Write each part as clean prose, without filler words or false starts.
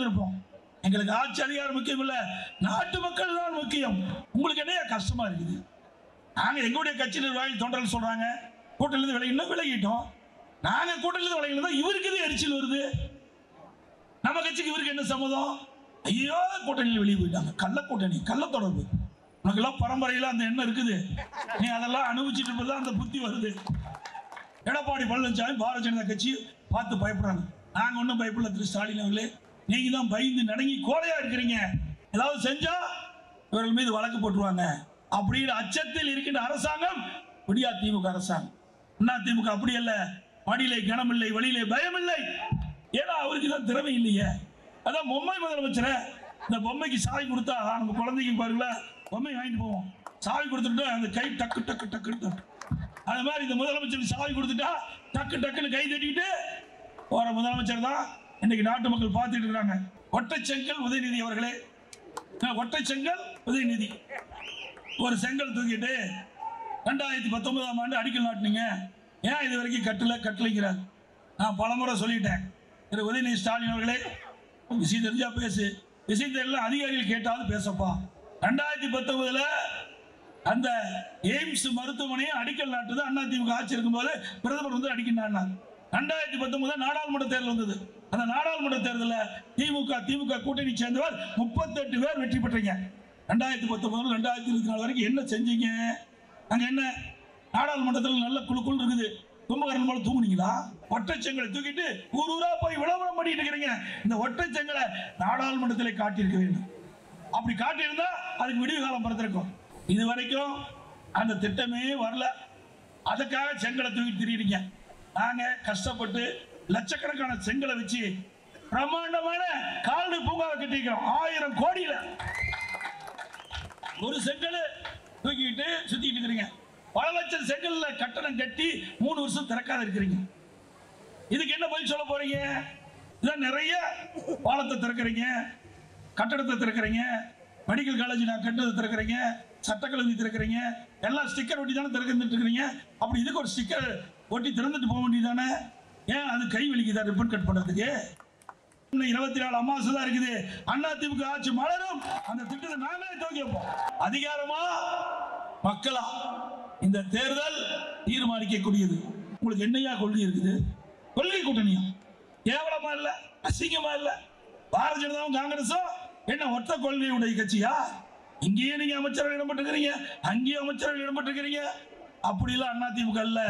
இருந்திருப்போம். எங்களுக்கு ஆட்சி அதிகாரம் முக்கியம் இல்ல, நாட்டு மக்கள் தான் முக்கியம். உங்களுக்கு என்ன கஷ்டமா இருக்குது? நாங்க எங்களுடைய கட்சி நிர்வாகிகள் தொண்டர்கள் சொல்றாங்க கூட்டணியிலிருந்து விலகினோம், விலகிட்டோம். நாங்க கூட்டணியிலிருந்து விலகினோம், இவருக்கு இது எரிச்சல் வருது. நம்ம கட்சிக்கு இவருக்கு என்ன சம்மதம்? ஐயோ கூட்டணியில் வெளியே போயிட்டாங்க, கள்ள கூட்டணி, கள்ள தொடர்பு. உனக்கெல்லாம் பரம்பரையில் அந்த எண்ணம் இருக்குது, நீ அதெல்லாம் அனுபவிச்சுட்டு இருப்பதுதான் அந்த புத்தி வருது. எடப்பாடி பழனிசாமி பாரதிய ஜனதா கட்சி பார்த்து பயப்படுறாங்க. நாங்க ஒன்றும் பயப்படல திரு ஸ்டாலின் அவர்களே, நீங்க தான் பயந்து நடங்கி கோலையா இருக்கிறீங்க. ஏதாவது செஞ்சா இவர்கள் மீது வழக்கு போட்டுருவாங்க அப்படின்னு அச்சத்தில் இருக்கின்ற அரசாங்கம் விடியா திமுக அரசாங்கம். அண்ணா திமுக அப்படி அல்ல, மடியிலே கனமில்லை, வழியிலே பயமில்லை. ஏன்னா அவருக்கு தான் திறமை இல்லையே. அதான் பொம்மை முதலமைச்சர், இந்த பொம்மைக்கு சாவி கொடுத்தா நம்ம குழந்தைக்கு பாருங்களா, பொம்மை வாங்கிட்டு போவோம், சாவி கொடுத்துட்டு அந்த கை டக்கு டக்கு டக்கு, அது மாதிரி இந்த முதலமைச்சருக்கு சாவி கொடுத்துட்டா டக்கு டக்குன்னு கை தட்டிட்டு போற முதலமைச்சர் தான் இன்னைக்கு நாட்டு மக்கள் பார்த்துட்டு இருக்காங்க. ஒற்றை செங்கல் உதயநிதி அவர்களே, ஒற்றை செங்கல் உதயநிதி ஒரு செங்கல் தூக்கிட்டு 2019ஆம் ஆண்டு அடிக்கல் நாட்டினீங்க, ஏன் இது வரைக்கும் கட்டளைங்கிறார். நான் பலமுறை சொல்லிட்டேன், திரு உதயநிதி ஸ்டாலின் அவர்களே, விஷயம் தெரிஞ்சா பேசு, விஷயம் தெரியல அதிகாரிகள் கேட்டாலும் பேசப்பா. 2019 அந்த எய்ம்ஸ் மருத்துவமனையை அடிக்கல் நாட்டுது அதிமுக ஆட்சி இருக்கும்போது பிரதமர் வந்து அடிக்கணும். 2019 நாடாளுமன்ற தேர்தல் வந்தது. அந்த நாடாளுமன்ற தேர்தலில் திமுக கூட்டணி சேர்ந்தவர் 38 பேர் வெற்றி பெற்றீங்க. 2019 2024 வரைக்கும் என்ன செஞ்சீங்க? அங்க என்ன நாடாளுமன்றத்தில் நல்ல குழு இருக்குது, கும்பகரன் போல தூங்குனீங்களா? ஒற்றை செங்கலை தூக்கிட்டு ஊர் ஊரா போய் விளம்பரம் பண்ணிட்டு இருக்கிறீங்க. இந்த ஒற்றை செங்கலை நாடாளுமன்றத்தில் காட்டியிருக்க வேண்டும். அப்படி காட்டியிருந்தா அதுக்கு விடிவு காலம் பிறந்திருக்கும். இது வரைக்கும் அந்த திட்டமே வரல. அதுக்காக செங்கலை தூக்கி திரியிறீங்க. நாங்க கஷ்டப்பட்டு லட்சக்கணக்கான செங்கலை வச்சு பிரம்மாண்டமான கால்நடை பூங்காவை கட்டிக்கிறோம். 1000 கோடியில ஒரு செங்கலை தூக்கிட்டு சுத்திட்டு இருக்கிறீங்க. பல லட்சம் செங்கல்ல கட்டணம் கட்டி 3 வருஷம் திறக்காத இருக்கிறீங்க. இதுக்கு என்ன பதில் சொல்ல போறீங்க? இதான் நிறைய பாலத்தை திறக்கிறீங்க, கட்டடத்தை திறக்கிறீங்க, மெடிக்கல் காலேஜ் நான் கட்டடத்தை திறக்கிறீங்க, சட்டக்கல்லூரி திறக்கிறீங்க, எல்லாம் ஸ்டிக்கர் ஒட்டி தானே திறந்துட்டு இருக்கிறீங்க. அப்படி இதுக்கு ஒரு ஸ்டிக்கர் ஒட்டி திறந்துட்டு போக வேண்டியதானே? ஏன் அது கை வலிக்குதா ரிப்பன் கட் பண்றதுக்கு? 24 அமாவாசை தான் இருக்குது. அதிமுக ஆட்சி மலரும். அந்த திட்டத்தை நாங்களே துவக்கி வைப்போம். அதிகாரமா மக்களா இந்த தேர்தல் தீர்மானிக்கக்கூடியது. உங்களுக்கு என்னையா கொள்கை இருக்குது? கொள்கை கூட்டணியா? கேவலமா இல்ல, அசிங்கமா இல்ல? பாரதிய ஜனதாவும் காங்கிரஸும் என்ன ஒற்ற கொள்கையுடைய கட்சியா? இங்கேயே நீங்க அமைச்சர்கள் இடம்பெற்றிருக்கிறீங்க, அங்கேயும் அமைச்சர்கள் இடம்பெற்றிருக்கிறீங்க. அப்படி இல்ல அதிமுக இல்ல.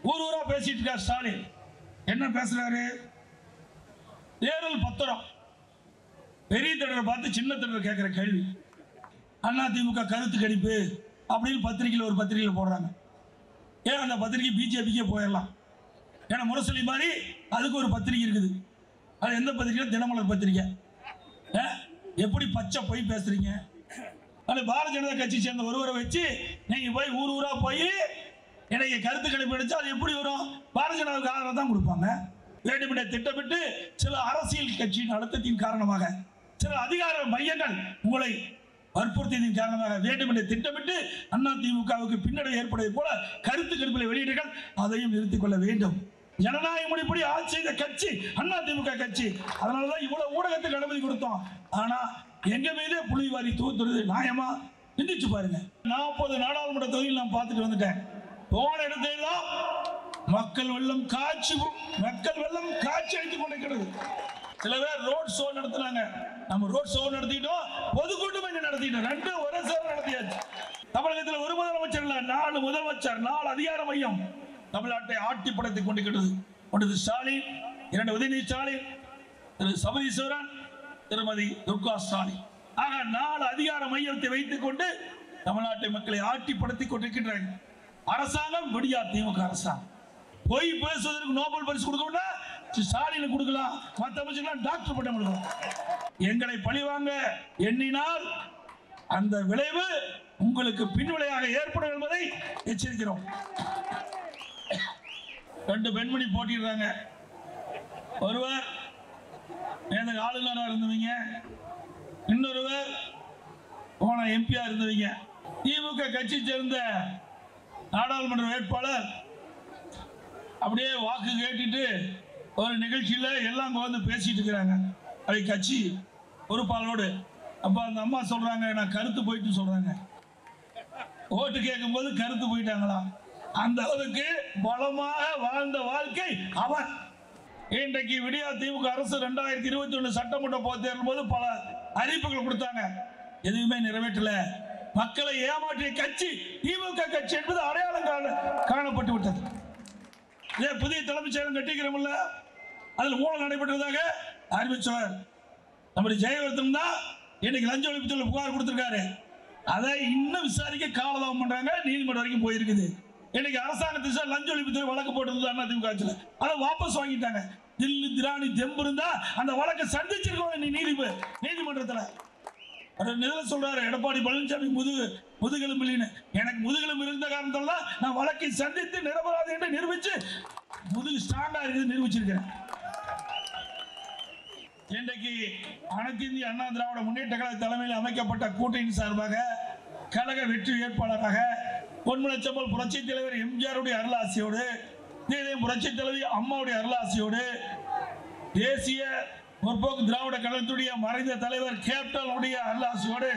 ஊர் ஊரா பேசிட்டு இருக்கார் ஸ்டாலின். என்ன பேசுறாரு? தேர்தல் பத்திரம் பெரிய திடரை பார்த்து சின்ன திடர் கேட்கிற கேள்வி. அதிமுக கருத்து கணிப்பு அப்படின்னு பத்திரிகையில் ஒரு பத்திரிகையில் போடுறாங்க. ஏன் அந்த பத்திரிகை பிஜேபிக்கே போயிடலாம். ஏன்னா முரசொலி மாதிரி அதுக்கு ஒரு பத்திரிகை இருக்குது. அது எந்த பத்திரிகை? தினமலர் பத்திரிகை. எப்படி பச்சை போய் பேசுறீங்க? அது பாரதிய ஜனதா கட்சி சேர்ந்த ஒருவரை வச்சு நீங்க போய் ஊர் ஊரா போய் எனக்கு கருத்து கணிப்பு அடிச்சா அது எப்படி வரும்? பாரதிய ஜனதாவுக்கு ஆதரவு தான் கொடுப்பாங்க. வேண்டுமென்றே திட்டமிட்டு சில அரசியல் கட்சியின் அழுத்தத்தின் காரணமாக, சில அதிகார மையங்கள் உங்களை வற்புறுத்தியதின் காரணமாக வேண்டுமென்றே திட்டமிட்டு அதிமுகவுக்கு பின்னடைவு ஏற்படுவதை போல கருத்து கணிப்புகளை வெளியிடுங்கள். அதையும் நிறுத்திக் கொள்ள வேண்டும். ஜனநாயக முறைப்படி ஆட்சி செய்த கட்சி அதிமுக கட்சி. அதனாலதான் இவ்வளவு ஊடகத்துக்கு அனுமதி கொடுத்தோம். ஆனா எங்க மீதே புலிவாரி தூத்துறது நியாயமா? சிந்திச்சு பாருங்க. 40 நாடாளுமன்ற தொகுதியில் நான் பார்த்துட்டு வந்துட்டேன். போன இடத்தையெல்லாம் மக்கள் வெள்ளம் காட்சி அடித்துக் கொண்டிருக்கிறது. சில பேர் ரோட் ஷோ நடத்துறாங்க. நம்ம ரோட் ஷோ நடத்திட்டோம், பொதுக்கூட்டம் நடத்திட்டோம், 2 ஒரே சேர நடத்தியாச்சு. தமிழகத்தில் ஒரு முதலமைச்சர் இல்ல, 4 முதலமைச்சர், 4 அதிகார மையம் தமிழ்நாட்டை ஆட்டி படைத்துக் கொண்டிருக்கிறது. ஒன்று ஸ்டாலின், 2 உதயநிதி ஸ்டாலின், திரு சபரீஸ்வரன், திருமதி துர்கா ஸ்டாலின். ஆக 4 அதிகார மையத்தை வைத்துக் கொண்டு தமிழ்நாட்டை மக்களை ஆட்டி படைத்துக் கொண்டிருக்கின்றாங்க. அரசாங்கம் விடியா திமுக அரசாங்கம். பொய் பேசுவதற்கு நோபல் பரிசு கொடுக்கணும்னா ஸ்டாலின் கொடுக்கலாம், மற்ற அமைச்சர்கள் டாக்டர் பட்டம் கொடுக்கலாம். எங்களை பழிவாங்க எண்ணினால் அந்த விளைவு உங்களுக்கு பின்விளையாக ஏற்படும் என்பதை எச்சரிக்கிறோம். 2 பெண்மணி போட்டிடுறாங்க. ஒருவர் ஆளுநராக இருந்தவங்க, இன்னொருவர் போன எம்பியா இருந்தவங்க. திமுக கட்சி சேர்ந்த நாடாளுமன்ற வேட்பாளர் அப்படியே வாக்கு கேட்டுட்டு ஒரு நிகழ்ச்சியில் எல்லாம் வந்து பேசிட்டு இருக்கிறாங்க. அதை கட்சி பொறுப்பாளரோடு. அப்ப அந்த அம்மா சொல்றாங்க, நான் கருத்து போயிட்டு சொல்றாங்க. ஓட்டு கேட்கும் போது கருத்து போயிட்டாங்களா? அந்த அளவுக்கு பலமாக வாழ்ந்த வாழ்க்கை அவர். இன்றைக்கு விடியா திமுக அரசு 2021 சட்டமன்ற பொதுத் தேர்தல் போது பல அறிவிப்புகள் கொடுத்தாங்க, எதுவுமே நிறைவேற்றல. மக்களை ஏமாற்றிய கட்சி திமுக கட்சி என்பது அடையாளம் காணப்பட்டு விட்டது. இதே புதிய தலைமைச் செயலகம் கட்டிக்கிறோம்ல, அதில் ஊழல் நடைபெற்றதாக அறிவிச்சவர் நம்முடைய ஜெயவர்தன் தான் இன்னைக்கு லஞ்ச ஒழிப்புத்துறையில் புகார் கொடுத்திருக்காரு. அதை இன்னும் விசாரிக்க காலதாமம் பண்றாங்க, நீதிமன்றம் வரைக்கும் போயிருக்குது. இன்னைக்கு அரசாங்கத்தில் லஞ்ச ஒழிப்புத்துறை வழக்கு போட்டிருந்தது அதிமுக ஆட்சியில், அதை வாபஸ் வாங்கிட்டாங்க. தில்லு திராணி தெம்பு இருந்தா அந்த வழக்கை சந்திச்சிருக்கோம் நீதிமன்றத்தில். சொல்றாரு எடப்பாடி பழனிசாமி முதுகெலும்பு, எனக்கு முதுகெலும்பு இருந்த காரணத்தால் தான் நான் வழக்கை சந்தித்து நிரபராதி என்று நிரூபிச்சு முதுகு ஸ்ட்ராங்கா இருக்குது நிரூபிச்சிருக்கிறேன். இன்றைக்கு அனைத்து இந்திய அண்ணா திராவிட முன்னேற்ற கழக தலைமையில் அமைக்கப்பட்ட கூட்டணி சார்பாக கழக வெற்றி வேட்பாளராக பொன்முனைச்சம்பல் புரட்சி தலைவர் எம்ஜிஆருடைய அருளாசியோடு, புரட்சி தலைவி அம்மாவுடைய அருளாசியோடு, தேசிய முற்போக்கு திராவிட கழகத்துடைய மறைந்த தலைவர் கேப்டனுடைய அருளாசியோடு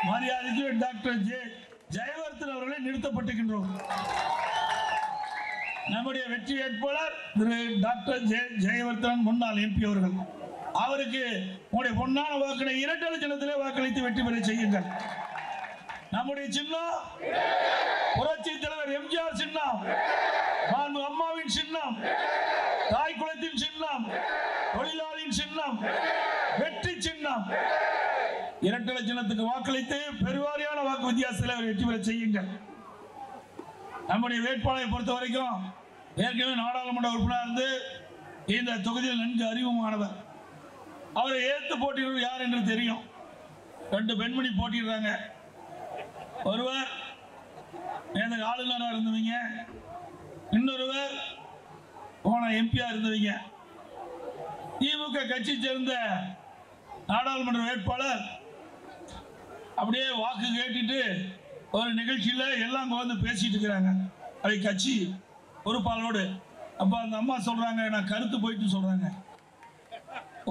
மரியாதைக்கு டாக்டர் ஜெயவர்தன் அவர்களை நிறுத்தப்பட்டிருக்கின்றோம். நம்முடைய வெற்றி வேட்பாளர் திரு டாக்டர் ஜெயவர்தன் முன்னாள் எம்பி அவர்கள். அவருக்கு உங்களுடைய பொன்னான வாக்கினை இரட்டை சின்னத்திலே வாக்களித்து வெற்றி பெற செய்யுங்கள். நம்முடைய சின்னம் புரட்சி தலைவர் எம்ஜிஆர் சின்னம், அம்மாவின் சின்னம், தாய் குலத்தின் சின்னம், தொழிலாளியின் சின்னம், வெற்றி சின்னம். இரட்டை சின்னத்துக்கு வாக்களித்து பெருவாரியான வாக்கு வித்தியாசத்தில் வெற்றி பெற செய்யுங்கள். நம்முடைய வேட்பாளரை பொறுத்த வரைக்கும் ஏற்கனவே நாடாளுமன்ற உறுப்பினர் இருந்து இந்த தொகுதியில் நன்கு அறிமுகமானவர். அவரை ஏற்று போட்டியிடுவது யார் என்று தெரியும். 2 பெண்மணி போட்டிடுறாங்க. ஒருவர் ஆளுநராக இருந்தவங்க, இன்னொருவர் போன எம்பியா இருந்தவங்க. திமுக கட்சி சேர்ந்த நாடாளுமன்ற வேட்பாளர் அப்படியே வாக்கு கேட்டுட்டு ஒரு நிகழ்ச்சியில எல்லாம் வந்து பேசிட்டு இருக்கிறாங்க, அதை கட்சி பொறுப்பாளரோடு. அப்ப அந்த அம்மா சொல்றாங்க, நான் கருத்து போயிட்டு சொல்றாங்க.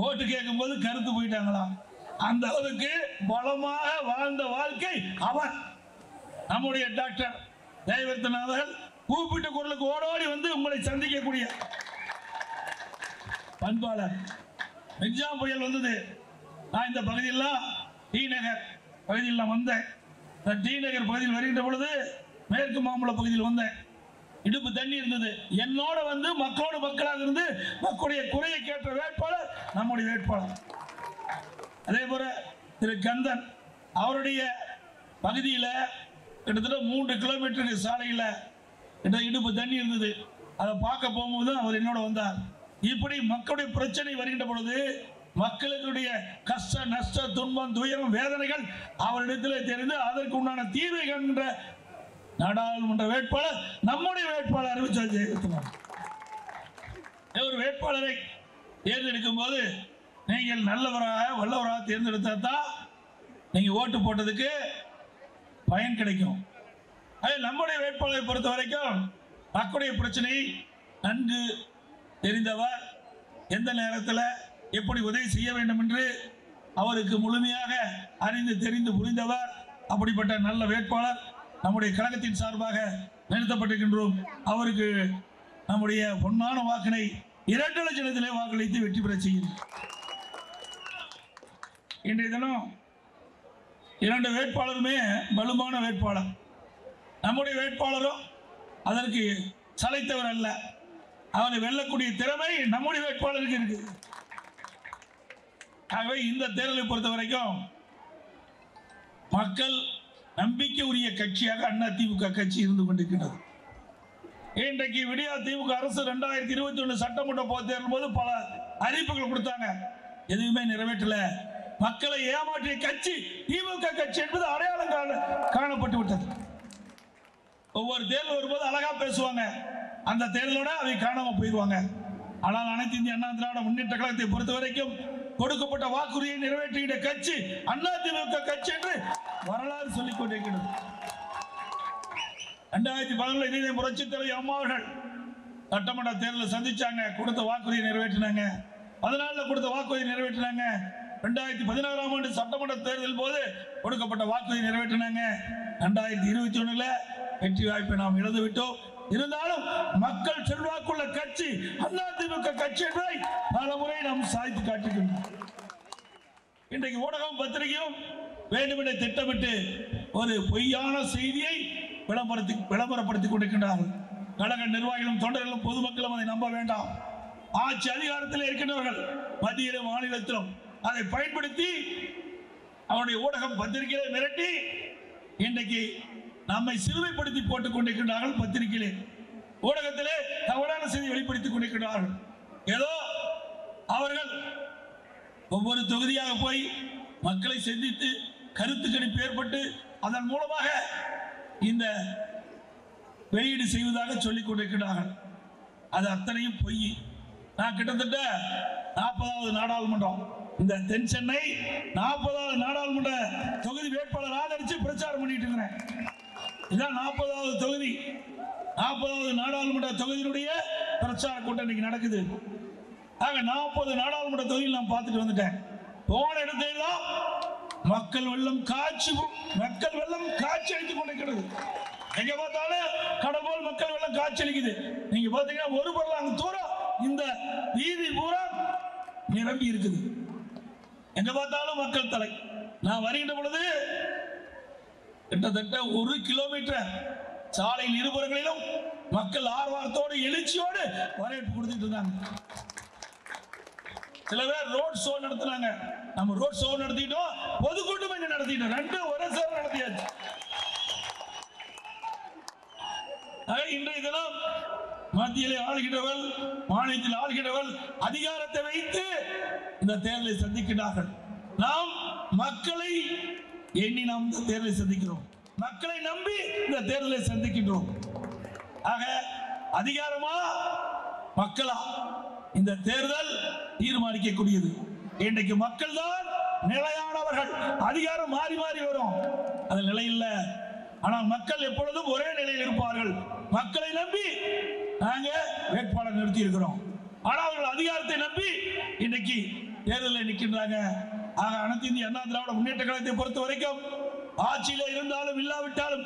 ஓட்டு கேட்கும் போது கருத்து போயிட்டாங்களா? அந்த அளவுக்கு பலமாக வாழ்ந்த வாழ்க்கை அவர். நம்முடைய டாக்டர் ஜெயவர்தன் அவர்கள் கூப்பிட்ட குரலுக்கு ஓடோடி வந்து உங்களை சந்திக்கக்கூடிய பண்பாளர். எக்ஸாம் புயல் வந்தது, நான் இந்த பகுதியெல்லாம் டி நகர் பகுதியில் வந்தேன். டி நகர் பகுதியில் வருகின்ற பொழுது மேற்கு மாம்பழ பகுதியில் வந்தேன். இடுப்பு தண்ணி இருந்தது. என்னோட வந்து மக்களோடு மக்களாக இருந்து மக்களுடைய குறையை கேட்ட வேட்பாளர் நம்முடைய வேட்பாளர். அதே போல திரு கந்தன் அவருடைய பகுதியில் கிட்டத்தட்ட 3 கிலோமீட்டருக்கு சாலையில் இடுப்பு தண்ணி இருந்தது. அதை பார்க்க போகும்போது அவர் என்னோட வந்தார். இப்படி மக்களுடைய பிரச்சனை வருகின்ற பொழுது மக்களுடைய கஷ்ட நஷ்ட துன்பம் துயரம் வேதனைகள் அவரிடத்தில் தெரிந்து அதற்கு உண்டான தீர்வை காண்கின்ற நாடாளுமன்ற வேட்பாளர் நம்முடைய வேட்பாளர் அறிவிச்சார். ஒரு வேட்பாளரை தேர்ந்தெடுக்கும் போது நீங்கள் நல்லவராக வல்லவராக தேர்ந்தெடுத்தா தான் நீங்க ஓட்டு போட்டதுக்கு பயன் கிடைக்கும். அதே நம்முடைய வேட்பாளரை பொறுத்த வரைக்கும் மக்களுடைய பிரச்சனை நன்கு தெரிந்தவர், எந்த நேரத்தில் எப்படி உதவி செய்ய வேண்டும் என்று அவருக்கு முழுமையாக அறிந்து தெரிந்து புரிந்தவர். அப்படிப்பட்ட நல்ல வேட்பாளர் நம்முடைய கழகத்தின் சார்பாக நிறுத்தப்பட்டிருக்கின்றோம். அவருக்கு நம்முடைய பொன்னான வாக்கினை இரட்டை சின்னத்திலே வாக்களித்து வெற்றி பெற செய்யும். இன்றைய தினம் 2 வேட்பாளருமே வலுவான வேட்பாளர். நம்முடைய வேட்பாளரும் அதற்கு சளைத்தவர் அல்ல. அவனை வெல்லக்கூடிய திறமை நம்முடைய வேட்பாளருக்கு இருக்கு. ஆகவே இந்த தேர்தலை பொறுத்த வரைக்கும் மக்கள் நம்பிக்கை உரிய கட்சியாக அண்ணா திமுக கட்சி இருந்து கொண்டிருக்கிறது. இன்றைக்கு விடியா திமுக அரசு 2021 சட்டமன்ற பொதுத் தேர்தல் போது பல அறிவிப்புகள் கொடுத்தாங்க, எதுவுமே நிறைவேற்றல. மக்களை ஏமாற்றிய கட்சி திமுக கட்சி என்பது அடையாளம் காணப்பட்டு விட்டது. ஒவ்வொரு தேர்தல் வரும்போது அழகா பேசுவாங்க, அந்த தேர்தலோட அவை காணாம போயிடுவாங்க. ஆனால் அனைத்து இந்திய அண்ணா திராவிட முன்னேற்ற கழகத்தை பொறுத்த வரைக்கும் கொடுக்கப்பட்ட வாக்குறுதியை நிறைவேற்றுகின்ற கட்சி அண்ணா திமுக கட்சி என்று வரலாறு சொல்லிக் கொண்டிருக்கிறது. 2011 இதே புரட்சி தலைவி அம்மா அவர்கள் சட்டமன்ற தேர்தலில் சந்திச்சாங்க, கொடுத்த வாக்குறுதியை நிறைவேற்றினாங்க. 14 கொடுத்த வாக்குறுதி நிறைவேற்றினாங்க. 2016ஆம் ஆண்டு சட்டமன்ற தேர்தல் போது கொடுக்கப்பட்ட வாக்குறுதி நிறைவேற்றினாங்க. 2021 வெற்றி வாய்ப்பை நாம் இழந்து விட்டோம். இருந்தாலும் மக்கள் செல்வாக்குள்ள கட்சி அதிமுக கட்சி என்பதை பல முறை நாம் சாதித்து காட்டுகின்றோம். இன்றைக்கு ஊடகம் பத்திரிகையும் வேண்டுமென திட்டமிட்டு ஒரு பொய்யான செய்தியை விளம்பரப்படுத்திக் கொண்டிருக்கின்றார்கள். கழக நிர்வாகிகளும் தொண்டர்களும் பொதுமக்களும் அதை நம்ப வேண்டாம். ஆட்சி அதிகாரத்தில் இருக்கின்றவர்கள் மத்தியிலும் மாநிலத்திலும் அதை பயன்படுத்தி அவருடைய ஊடகம் பத்திரிகையை மிரட்டி இன்றைக்கு நம்மை சிறுமைப்படுத்தி போட்டுக் கொண்டிருக்கின்றார்கள். பத்திரிகையிலே ஊடகத்திலே தவறான செய்தி வெளிப்படுத்திக் கொண்டிருக்கிறார்கள். ஏதோ அவர்கள் ஒவ்வொரு தொகுதியாக போய் மக்களை சந்தித்து கருத்து கணிப்பு ஏற்பட்டு அதன் மூலமாக இந்த வெளியீடு செய்வதாக சொல்லிக் கொண்டிருக்கிறார்கள். அது அத்தனையும் பொய். நான் கிட்டத்தட்ட 40வது நாடாளுமன்றம், இந்த தென் சென்னை 40வது நாடாளுமன்ற தொகுதி வேட்பாளர் ஆதரிச்சு பிரச்சாரம் பண்ணிட்டு இருக்கிறேன். இதுதான் 40வது தொகுதி. 40வது நாடாளுமன்ற தொகுதியினுடைய பிரச்சார கூட்டம் இன்னைக்கு நடக்குது. ஆக 40 நாடாளுமன்ற தொகுதியில் நான் பார்த்துட்டு வந்துட்டேன். போன இடத்தில்தான் மக்கள் வெள்ளம் காட்சி அளித்துக் கொண்டிருக்கிறது. எங்க பார்த்தாலும் கடல் போல் மக்கள் வெள்ளம் காட்சி அளிக்குது. நீங்க பாத்தீங்கன்னா ஒரு பரலாங்க தூரம் இந்த வீதி பூரா நிரம்பி இருக்குது. எங்க பார்த்தாலும் மக்கள் தலை. நான் வருகின்ற பொழுது கிட்டத்தட்ட 1 கிலோமீட்டர் சாலையில் இருபுறங்களிலும் மக்கள் ஆர்வத்தோடு எழுச்சியோடு வரவேற்பு கொடுத்துட்டு இருந்தாங்க. சில பேர் ரோட் ஷோ நடத்தினாங்க. நம்ம ரோட் ஷோ நடத்திட்டோம், பொதுக்கூட்டம் இங்க நடத்திட்டோம், ரெண்டு ஒரே சேர நடத்தியாச்சு. இன்றைய தினம் மத்தியிலே ஆளுகிறவர்கள், மாநிலத்தில் ஆளுகிறவர்கள் அதிகாரத்தை வைத்து இந்த தேர்தலை சந்திக்கிறார்கள். நாம் மக்களை எண்ணி நாம் இந்த தேர்தலை சந்திக்கிறோம், மக்களை நம்பி இந்த தேர்தலை சந்திக்கின்றோம். ஆக அதிகாரமா மக்களா இந்த தேர்தல் தீர்மானிக்கக்கூடியது. இன்றைக்கு மக்கள் தான் நிலையானவர்கள். அதிகாரம் மாறி மாறி வரும், அது நிலையில்ல. ஆனால் மக்கள் எப்பொழுதும் ஒரே நிலையில் இருப்பார்கள். மக்களை நம்பி நாங்க வேட்பாளர் நிறுத்தி இருக்கிறோம். ஆனால் அவர்கள் அதிகாரத்தை நம்பி இன்னைக்கு தேர்தலில் நிற்கின்றாங்க. ஆக அனைத்து இந்திய அண்ணா திராவிட முன்னேற்ற கழகத்தை பொறுத்த வரைக்கும் ஆட்சியில இருந்தாலும் இல்லாவிட்டாலும்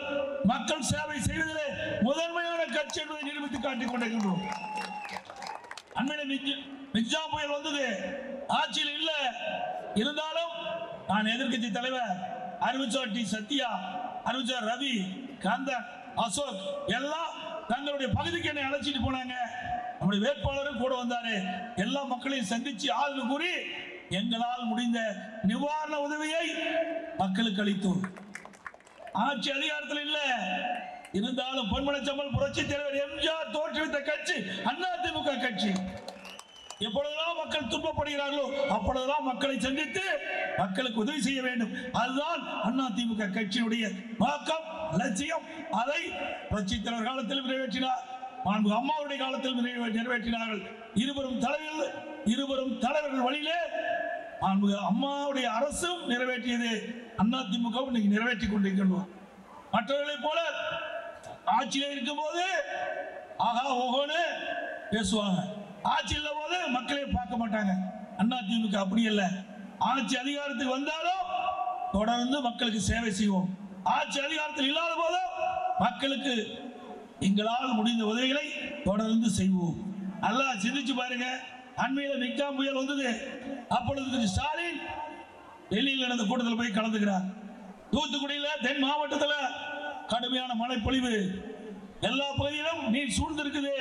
மக்கள் சேவை செய்வதிலே முதன்மையான கட்சி என்பதை நிரூபித்து காட்டிக் கொண்டிருக்கின்றோம். அண்மையில மிக்ஜாம் புயல் வந்தது, ஆட்சியில் இல்ல. இருந்தாலும் நான் எதிர்கட்சி தலைவர் அறிவிச்சார் டி சத்யா, அறிவிச்சார் ரவி, காந்தன், அசோக் எல்லாம் தங்களுடைய பகுதிக்கு என்னை அழைச்சிட்டு போனாங்க. நம்முடைய வேட்பாளரும் கூட வந்தாரு. எல்லா மக்களையும் சந்திச்சு ஆதரவு கூறி எங்களால் முடிந்த நிவாரண உதவியை மக்களுக்கு அளித்தோம். ஆட்சி அதிகாரத்தில் இல்ல, இருந்தாலும் பொன்மனச்சம்பல் புரட்சி தலைவர் எம்ஜிஆர் தோற்றுவித்த கட்சி அதிமுக கட்சி. எப்பொழுதெல்லாம் மக்கள் துன்பப்படுகிறார்களோ அப்பொழுதெல்லாம் மக்களை சந்தித்து மக்களுக்கு உதவி செய்ய வேண்டும். அதுதான் அதிமுக கட்சியினுடைய நோக்கம், லட்சியம். அதை புரட்சி தலைவர் காலத்தில் நிறைவேற்றினார், அம்மாவுடைய காலத்தில் நிறைவேற்றினார்கள். இருவரும் தலைவர்கள் வழியிலே அம்மாவுடைய அரசும் நிறைவேற்றியது, அதிமுக இன்னைக்கு நிறைவேற்றிக் கொண்டிருக்கின்றோம். மற்றவர்களை போல ஆட்சியில் இருக்கும் போது ஆகா ஓகோன்னு பேசுவாங்க, ஆட்சி இல்ல போது மக்களை பார்க்க மாட்டாங்க. அதிமுக அப்படி இல்ல. ஆட்சி அதிகாரத்துக்கு வந்தாலும் தொடர்ந்து மக்களுக்கு சேவை செய்வோம். ஆட்சி அதிகாரத்தில் இல்லாத போதும் மக்களுக்கு எங்களால் முடிந்த உதவிகளை தொடர்ந்து செய்வோம். நல்லா சிந்திச்சு பாருங்க. அண்மையில் மிக்ஜாம் புயல் வந்தது. அப்பொழுது ஸ்டாலின் டெல்லியில் நடந்த கூட்டத்தில் போய் கலந்துக்கிறார். தூத்துக்குடியில் தென் மாவட்டத்தில் கடுமையான மழை பொழிவு, எல்லா பகுதியிலும் நீர் சூழ்ந்திருக்குது.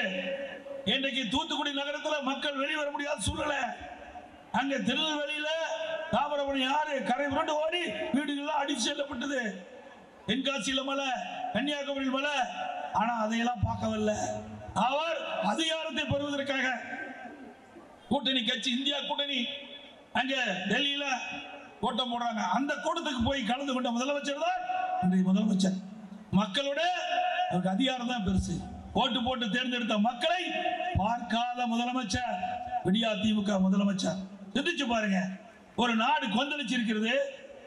இன்றைக்கு தூத்துக்குடி நகரத்தில் மக்கள் வெளிவர முடியாத சூழ்நிலை. அங்க திருநெல்வேலியில தாமிரபரணி ஆறு கரை புரண்டு ஓடி வீடுகள்லாம் அடிச்சு செல்லப்பட்டது. தென்காசியில மழை, கன்னியாகுமரியில் மழை. ஆனா அதையெல்லாம் பார்க்கவில்லை. அவர் அதிகாரத்தை பெறுவதற்காக கூட்டணி கட்சி இந்தியா கூட்டணி அங்க டெல்லியில கூட்டம் போடுறாங்க. அந்த கூட்டத்துக்கு போய் கலந்து கொண்ட முதலமைச்சர் தான் இன்றைய முதலமைச்சர். மக்களோட அவருக்கு அதிகாரம் தான் பெருசு. ஓட்டு போட்டு தேர்ந்தெடுத்த மக்களை பார்க்காத முதலமைச்சர் விடியா திமுக முதலமைச்சர். சிந்திச்சு பாருங்க. ஒரு நாடு கொந்தளிச்சு இருக்கிறது,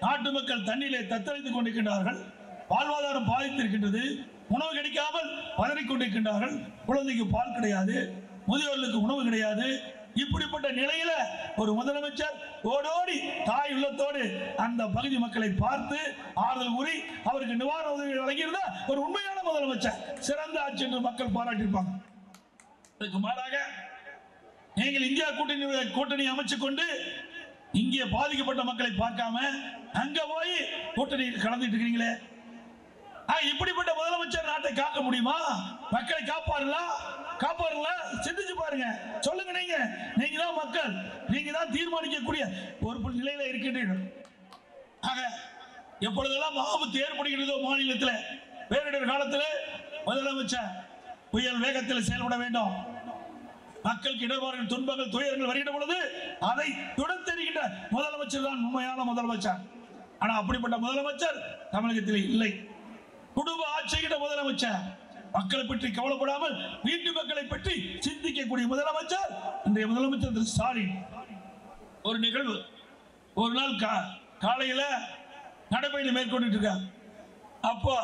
நாட்டு மக்கள் தண்ணீரை தத்தளித்துக் கொண்டிருக்கின்றார்கள், வாழ்வாதாரம் பாதித்திருக்கின்றது, உணவு கிடைக்காமல் பதறிக் கொண்டிருக்கின்றார்கள், குழந்தைக்கு பால் கிடையாது, முதியோர்களுக்கு உணவு கிடையாது. இப்படிப்பட்ட நிலையில ஒரு முதலமைச்சர் ஓடோடி தாய் உள்ளத்தோடு அந்த பகுதி மக்களை பார்த்து ஆறுதல் கூறி அவருக்கு நிவாரண உதவி வழங்கியிருந்தா ஒரு உண்மையான முதலமைச்சர், சிறந்த ஆட்சி என்று மக்கள் பாராட்டியிருப்பாங்க. அதுக்கு மாறாக நீங்கள் இந்தியா கூட்டணி அமைச்சு கொண்டு இங்கே பாதிக்கப்பட்ட மக்களை பார்க்காம அங்க போய் கூட்டணி கலந்துட்டு இருக்கீங்களே. இப்படிப்பட்ட முதலமைச்சர் நாட்டை காக்க முடியுமா? மக்களை காப்பாருங்களா? சிந்திச்சு பாருங்க. சொல்லுங்க, நீங்க தான் மக்கள், நீங்க தான் தீர்மானிக்கக்கூடிய ஒரு நிலையில இருக்கின்றீர்கள். ஆக எப்பொழுதெல்லாம் ஆபத்து ஏற்படுகிறதோ மாநிலத்தில் பேரிடர் காலத்தில் முதலமைச்சர் புயல் வேகத்தில் செயல்பட வேண்டும். மக்களுக்கு இடர்பாடுகள், துன்பங்கள், துயரங்கள் வருகின்ற பொழுது அதை துடைத்தெறிகின்ற முதலமைச்சர் தான் உண்மையான முதலமைச்சர். ஆனா அப்படிப்பட்ட முதலமைச்சர் தமிழகத்தில் இல்லை. குடும்ப ஆட்சிகின்ற முதலமைச்சர், மக்களை பற்றி கவலைப்படாமல் வீட்டு மக்களை பற்றி சிந்திக்கக்கூடிய முதலமைச்சர் இன்றைய முதலமைச்சர் திரு ஸ்டாலின். ஒரு நிகழ்வு, ஒரு நாள் காலையில நடைபயணம் மேற்கொண்டு இருக்கார். அப்போ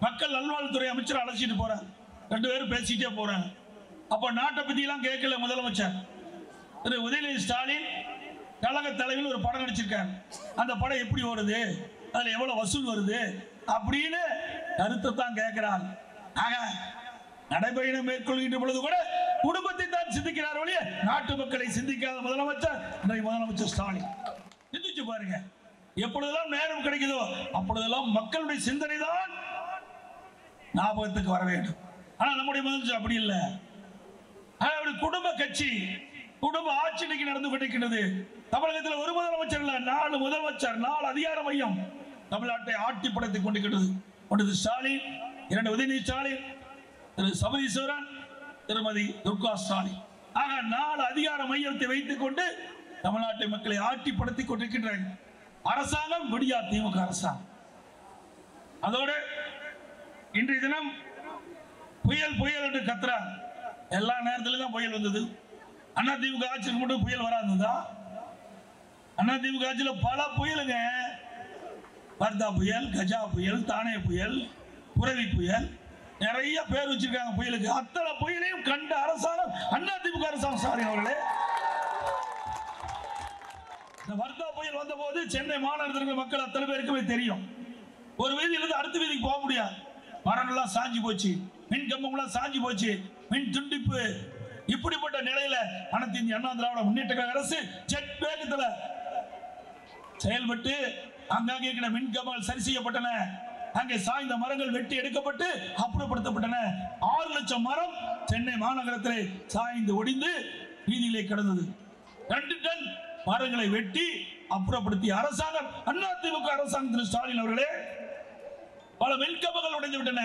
மக்கள் நல்வாழ்வுத்துறை அமைச்சர் அழைச்சிட்டு போறார். 2 பேரும் பேசிட்டே போறாங்க. அப்ப நாட்டை பத்தி எல்லாம் கேட்கல முதலமைச்சர். திரு உதயநிதி ஸ்டாலின் கழக தலைவர் ஒரு படம் நடிச்சிருக்காரு. அந்த படம் எப்படி ஓடுது, அதுல எவ்வளவு வசூல் வருது அப்படின்னு கருத்தை தான் கேட்கிறார். ஆக நடைபயணம் மேற்கொள்கின்ற பொழுது கூட குடும்பத்தை தான் சிந்திக்கிறார் ஒழிய நாட்டு மக்களை சிந்திக்காத முதலமைச்சர் இன்றைய முதலமைச்சர் ஸ்டாலின். சிந்திச்சு பாருங்க. எப்பொழுதெல்லாம் நேரம் கிடைக்குதோ அப்பொழுதெல்லாம் மக்களுடைய சிந்தனை தான் ஞாபகத்துக்கு வர வேண்டும். ஆனா நம்முடைய முதலமைச்சர் அப்படி இல்லை. குடும்ப கட்சி, குடும்ப ஆட்சி நடந்து கொண்டிருக்கிறது. தமிழகத்தில் ஒரு முதலமைச்சர் இல்ல, 4 முதலமைச்சர், 4 அதிகார மையம் தமிழ்நாட்டை ஆட்டி படைத்துக் கொண்டிருக்கிறது. ஒன்று ஸ்டாலின், 2 உதயநிதி ஸ்டாலின், திரு சபரீஸ்வரன், திருமதி துர்கா ஸ்டாலின். ஆக 4 அதிகார மையத்தை வைத்துக் கொண்டு தமிழ்நாட்டை மக்களை ஆட்டி படைத்துக் கொண்டிருக்கின்றார்கள். அரசாங்கம் விடியா திமுக அரசாங்கம். அதோடு இன்றைய தினம் புயல் என்று கத்துறாங்க. எல்லா நேரத்திலும் தான் புயல் வந்தது. அதிமுக ஆட்சிக்கு மட்டும் புயல் வராதுதா? அதிமுக ஆட்சியில் பல புயலுங்க. வர்தா புயல், கஜா புயல், தானே புயல், புரவி புயல், நிறைய பேர் வச்சிருக்காங்க புயலுக்கு. அத்தனை புயலையும் கண்ட அரசாங்கம் அதிமுக அரசாங்கம். சாரி அவர்களே, இந்த வர்தா புயல் வந்த போது சென்னை மாநகரத்தில் மக்கள் அத்தனை பேருக்குமே தெரியும். ஒரு வீதியிலிருந்து அடுத்த வீதிக்கு போக முடியாது. மரம் எல்லாம் சாஞ்சி போச்சு, மின் கம்பம் எல்லாம் சாஞ்சி போச்சு, மின் துண்டிப்பு. இப்படிப்பட்ட நிலையில அனைத்து இந்திய அண்ணா திராவிட முன்னேற்ற கழக அரசு ஜெட் வேகத்துல செயல்பட்டு அங்கங்கே இருக்கிற மின் கம்பங்கள் சரி செய்யப்பட்டன. அங்கே சாய்ந்த மரங்கள் வெட்டி எடுக்கப்பட்டு அப்புறப்படுத்தப்பட்டன. 6 லட்சம் மரம் சென்னை மாநகரத்திலே சாய்ந்து ஒடிந்து வீதியிலே கிடந்தது. 2 டன் மரங்களை வெட்டி அப்புறப்படுத்திய அரசாங்கம் அதிமுக அரசாங்கம். திரு ஸ்டாலின் அவர்களே, பல மின்கம்பங்கள் உடைந்து விட்டன,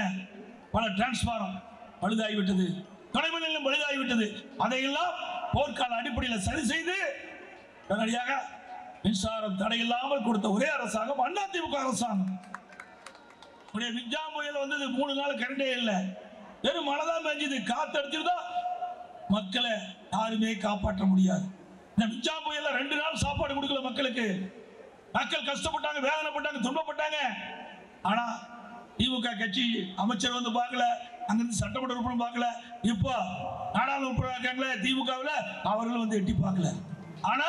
பல டிரான்ஸ்பாரம் பழுதாகிவிட்டது, துணைமின்நிலையம் பழுதாகிவிட்டது. அதையெல்லாம் போர்க்கால அடிப்படையில் சரி செய்து உடனடியாக மின்சாரம் தடையில்லாமல் கொடுத்த ஒரே அரசாங்கம் அதிமுக அரசாங்கம். மின்சாரம் புயல் வந்தது, 3 நாள் கரண்டே இல்லை, வெறும் மழை தான் பெஞ்சது, காத்தடிச்சிருந்தா மக்களை யாருமே காப்பாற்ற முடியாது. இந்த மின்சாரம் புயல்ல 2 நாள் சாப்பாடு கொடுக்கல மக்களுக்கு. மக்கள் கஷ்டப்பட்டாங்க, வேதனைப்பட்டாங்க, துன்பப்பட்டாங்க. ஆனா திமுக கட்சி அமைச்சர் வந்து பார்க்கல, அங்கிருந்து சட்டமன்ற உறுப்பினர் பார்க்கல, இப்போ நாடாளுமன்ற உறுப்பினர் இருக்காங்களே திமுகவில், அவர்கள் வந்து எட்டி பார்க்கல. ஆனா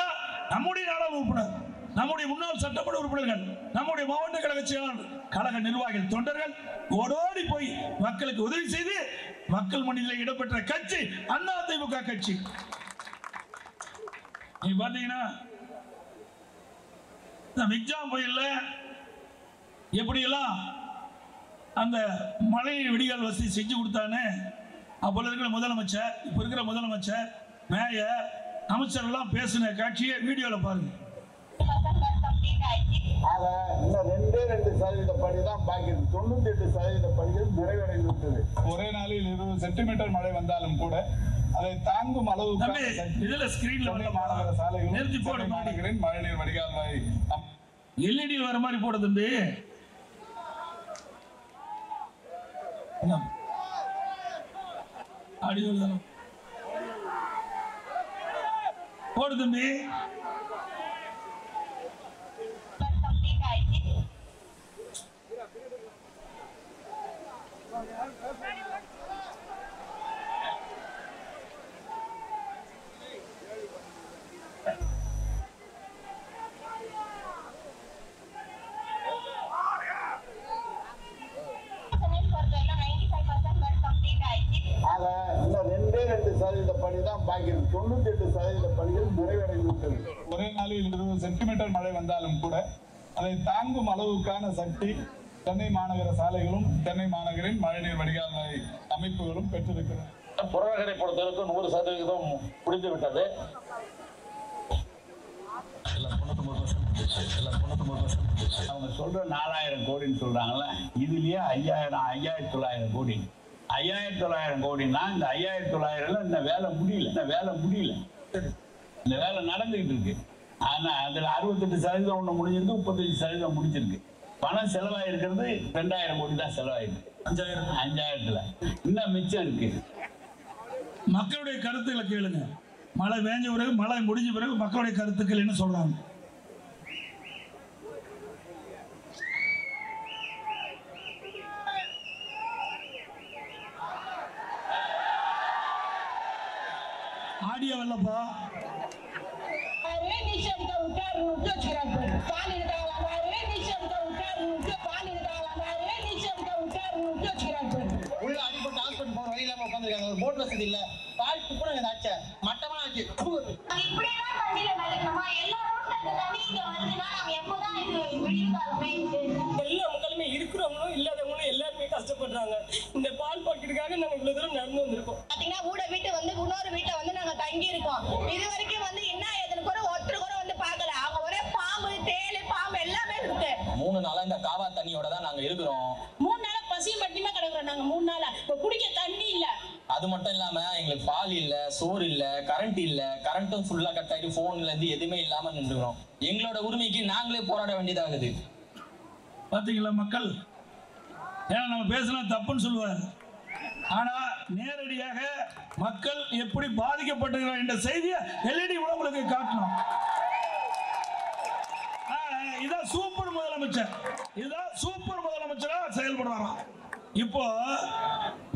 நம்முடைய நாடாளுமன்ற உறுப்பினர், நம்முடைய முன்னாள் சட்டமன்ற உறுப்பினர்கள், நம்முடைய மாவட்ட கழக செயலாளர், கழக நிர்வாகிகள், தொண்டர்கள் ஓடோடி போய் மக்களுக்கு உதவி செய்து மக்கள் மனதில் இடம்பெற்ற கட்சி அதிமுக கட்சி. நீங்க பாத்தீங்கன்னா மிக்ஜாம் புயல்ல எப்படியெல்லாம் அந்த மழைநீர் வடிகால் வசதி செஞ்சு கொடுத்தானே. அப்போது இருக்கிற முதலமைச்சர், இப்போ இருக்கிற முதலமைச்சர், மேயர், அமைச்சர் எல்லாம் பேசின காட்சியை வீடியோவில் பாருங்க. இன்னும் 2% பணி தான் பாக்கி, 98% பணிகள் நிறைவடைந்து விட்டது. ஒரே நாளில் 20 சென்டிமீட்டர் மழை வந்தாலும் கூட அதை தாங்கும் அளவுக்கு இதுல ஸ்கிரீன்ல வர மாநகர சாலைகள் நிறுத்தி போட மாட்டேங்கிறேன். மழைநீர் வடிகால் எல்இடி வர மாதிரி போட தம்பி, போடு தம்பி. பணி தான் பாக்கி இருக்கு. 98% பணிகள் நிறைவடைந்து விட்டது. ஒரே நாளில் 20 சென்டிமீட்டர் மழை வந்தாலும் கூட அதை தாங்கும் அளவுக்கான சக்தி சென்னை மாநகர சாலைகளும் சென்னை மாநகரின் மழைநீர் வடிகால் அமைப்புகளும் பெற்றிருக்கிறது. புறநகரை பொறுத்தவரைக்கும் 100% முடிந்து விட்டது. அவங்க சொல்ற 4000 கோடின்னு சொல்றாங்கல்ல, இதுலயே 5900 கோடி. 5900 கோடினா இந்த 5900 இந்த வேலை முடியல. இந்த வேலை நடந்துகிட்டு இருக்கு. ஆனா அதுல 68% ஒண்ணு முடிஞ்சிருக்கு, 35% முடிச்சிருக்கு. பணம் செலவாயிருக்கிறது 2000 கோடி தான் செலவாயிருக்கு. 5000த்துல இன்னும் மிச்சம் இருக்கு. மக்களுடைய கருத்துக்களை கேளுங்க. மழை வேஞ்ச பிறகு, மழை முடிஞ்ச பிறகு மக்களுடைய கருத்துக்கள் என்ன சொல்றாங்க? ஆடியோ வரலப்பா. உள்ள அடிப்பட்டு ஹாஸ்பிட்டல் போற வழியில உட்காந்துருக்காங்க. ஒரு போட் வசதி இல்ல, பால் துப்புன ஆச்சு, மட்டமா ஆச்சு. எல்லா மக்களுமே இருக்கிறவங்களும் இல்லாதவங்களும் எல்லாருமே கஷ்டப்படுறாங்க. இந்த பால் பாக்கெட்டுக்காக நாங்க இவ்வளவு தூரம் நடந்து வந்திருக்கோம். பாத்தீங்கன்னா ஊட வீட்டு வந்து இன்னொரு வீட்டை வந்து நாங்க தங்கி இருக்கோம். இது வரைக்கும் வந்து என்ன ஏதுன்னு கூட ஒருத்தர் கூட வந்து பாக்கல. அவங்க ஒரே பாம்பு, தேளு, பாம்பு எல்லாமே இருக்கு. 3 நாளா இந்த காவா தண்ணியோட தான் நாங்க இருக்கிறோம். 3 நாளா பசியும் பட்டினியுமா கிடக்குறோம் நாங்க. 3 நாளா இப்ப குடிக்க தண்ணி இல்ல. அது மட்டும் இல்லாம எங்களுக்கு பால் இல்ல, சோறு இல்ல, கரண்ட் இல்ல. கரண்ட்டும் ஃபுல்லா கட் ஆயிட்டு போன்ல இருந்து எதுவுமே இல்லாம நின்றுக்கிறோம். எங்களோட உரிமைக்கு நாங்களே போராட வேண்டியதாகுது. பாத்தீங்களா மக்கள்? ஏன்னா நம்ம பேசினா தப்புன்னு சொல்லுவார். ஆனா நேரடியாக மக்கள் எப்படி பாதிக்கப்பட்டிருக்கிறார் என்ற செய்தியை எல்இடி உங்களுக்கு காட்டணும். இதான் சூப்பர் முதலமைச்சர். இதுதான் சூப்பர் முதலமைச்சரா செயல்படுறாராம். இப்போ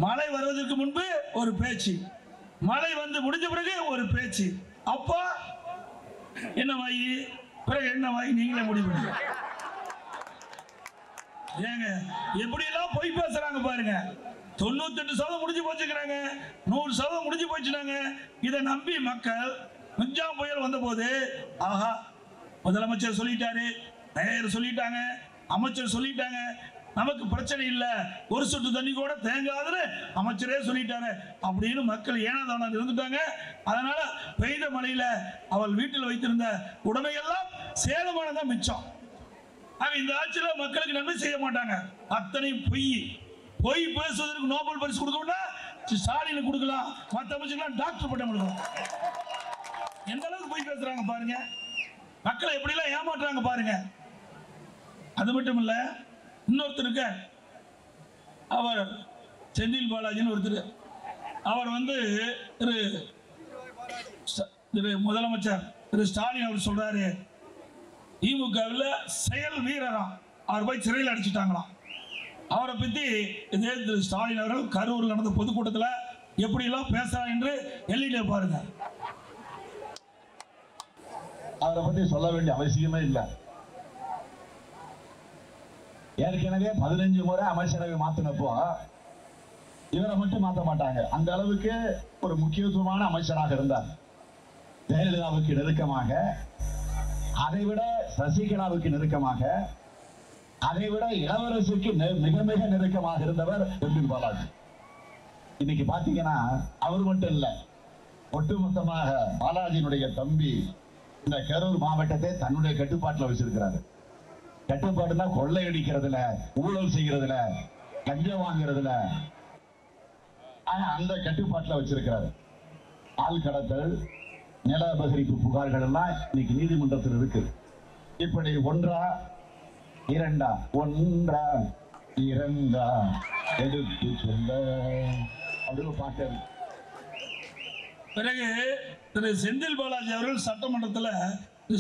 மழை வருவதற்கு முன்பு ஒரு பேச்சு, மழை வந்து முடிஞ்ச பிறகு ஒரு பேச்சு. அப்போ என்ன வாங்கி பிறகு என்ன வாங்கி நீங்களே முடிவு பண்ணுங்க. ஏங்க எப்படி எல்லாம் பொய் பேசுறாங்க பாருங்க. 98% முடிஞ்சு போச்சுக்கிறாங்க, 100% முடிஞ்சு போச்சுனாங்க. இதை நம்பி மக்கள் மிக்ஜாம் புயல் வந்த போது ஆஹா முதலமைச்சர் சொல்லிட்டாரு, மேயர் சொல்லிட்டாங்க, அமைச்சர் சொல்லிட்டாங்க, நமக்கு பிரச்சனை இல்லை, ஒரு சொட்டு தண்ணி கூட தேங்காதுன்னு அமைச்சரே சொல்லிட்டாரு அப்படின்னு மக்கள் ஏனாதானம் இருந்துட்டாங்க. அதனால பெய்த மழையில அவள் வீட்டில் வைத்திருந்த உடைமையெல்லாம் சேதமானதான் மிச்சம். இந்த ஆட்சியில மக்களுக்கு நன்மை செய்ய மாட்டாங்க. அத்தனை பொய் பேசுவதற்கு நோபல் பரிசு கொடுக்கணும்னா ஸ்டாலின் கொடுக்கலாம், மற்ற அமைச்சர்கள் டாக்டர் பட்டம் கொடுக்கலாம். எந்த அளவுக்கு பொய் பேசுறாங்க பாருங்க, மக்களை எப்படி எல்லாம் ஏமாற்றுறாங்க பாருங்க. அது மட்டும் இல்ல, இன்னொருத்தருக்கு அவர் செந்தில் பாலாஜின்னு ஒருத்தர், அவர் வந்து திரு முதலமைச்சர் திரு ஸ்டாலின் அவர் சொல்றாரு, திமுகவில் செயல் வீரராம், அவர் போய் சிறையில் அடிச்சுட்டாங்களாம். அவரை பத்தி இதே திரு ஸ்டாலின் அவர்கள் கரூரில் நடந்த பொதுக்கூட்டத்தில் எப்படி எல்லாம் பேசுறாங்க என்று எல்இடி பாருங்க. அவரை பத்தி சொல்ல வேண்டிய அவசியமே இல்லை. ஏற்கனவே 15 முறை அமைச்சரவை மாத்தினப்போ இவரை மட்டும் மாற்ற மாட்டாங்க. அந்த அளவுக்கு ஒரு முக்கியத்துவமான அமைச்சராக இருந்தார். ஜெயலலிதாவுக்கு நெருக்கமாக, அதைவிட சசிகலாவுக்கு நெருக்கமாக, அதைவிட இளவரசுக்கு மிக மிக நெருக்கமாக இருந்தவர் செந்தில் பாலாஜி. இன்னைக்கு பாத்தீங்கன்னா அவர் மட்டும் இல்ல, ஒட்டுமொத்தமாக பாலாஜியினுடைய தம்பி இந்த கரூர் மாவட்டத்தை தன்னுடைய கட்டுப்பாட்டில் வச்சிருக்கிறாரு. கட்டுப்பாடுனா கொள்ளையடிக்கிறதுல, ஊழல் செய்யறதுல, லஞ்சம் வாங்குறதுல அந்த கட்டுப்பாட்டில் வச்சிருக்கிறாரு. ஆள் கடத்தல், நில அபகரிப்பு புகார்கள் எல்லாம் இன்னைக்கு நீதிமன்றத்தில் இருக்கு. இப்படி ஒன்றா இரண்டா எடுத்து சொல்ல அப்படின்னு பாட்டு. பிறகு திரு செந்தில் பாலாஜி அவர்கள் சட்டமன்றத்தில்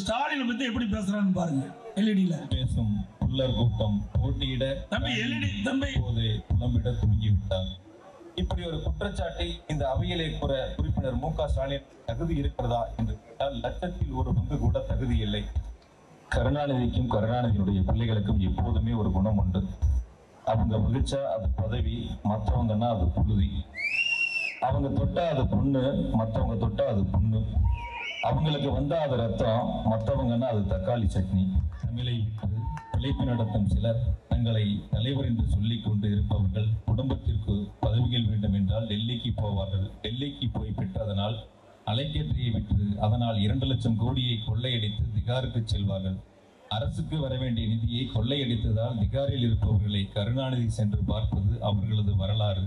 ஸ்டாலினை பத்தி எப்படி பேசுறான்னு பாருங்க. எல்இடியில பேசும் புல்லர் கூட்டம் போட்டியிட தம்பி எல்இடி தம்பி புலம்பிட துவங்கிவிட்டார். இப்படி ஒரு குற்றச்சாட்டை இந்த அவையிலே கூற உறுப்பினர் மு.க. ஸ்டாலின் தகுதி இருக்கிறதா என்று கேட்டால் லட்சத்தில் ஒரு பங்கு கூட தகுதி இல்லை. கருணாநிதிக்கும் கருணாநிதியினுடைய பிள்ளைகளுக்கும் எப்போதுமே ஒரு குணம் உண்டு. அவங்க வகிச்சா அது பதவி, மற்றவங்கன்னா அது புழுதி. அவங்க தொட்டா அது புண்ணு, மற்றவங்க தொட்டா அது புண்ணு. அவங்களுக்கு வந்தா அது ரத்தம், மற்றவங்கன்னா அது தக்காளி சட்னி. தமிழை விட்டு பிழைப்பு நடத்தும் சிலர் தங்களை தலைவர் என்று சொல்லிக் கொண்டு இருப்பவர்கள் குடும்பத்திற்கு பதவிகள் வேண்டும் என்றால் டெல்லிக்கு போவார்கள். டெல்லிக்கு போய் பெற்றதனால் அலைக்கேற்றியை விற்று அதனால் 2 லட்சம் கோடியை கொள்ளையடித்து திகாருக்கு செல்வார்கள். அரசுக்கு வர வேண்டிய நிதியை கொள்ளையடித்ததால் திகாரில் இருப்பவர்களை கருணாநிதி சென்று பார்ப்பது அவர்களது வரலாறு.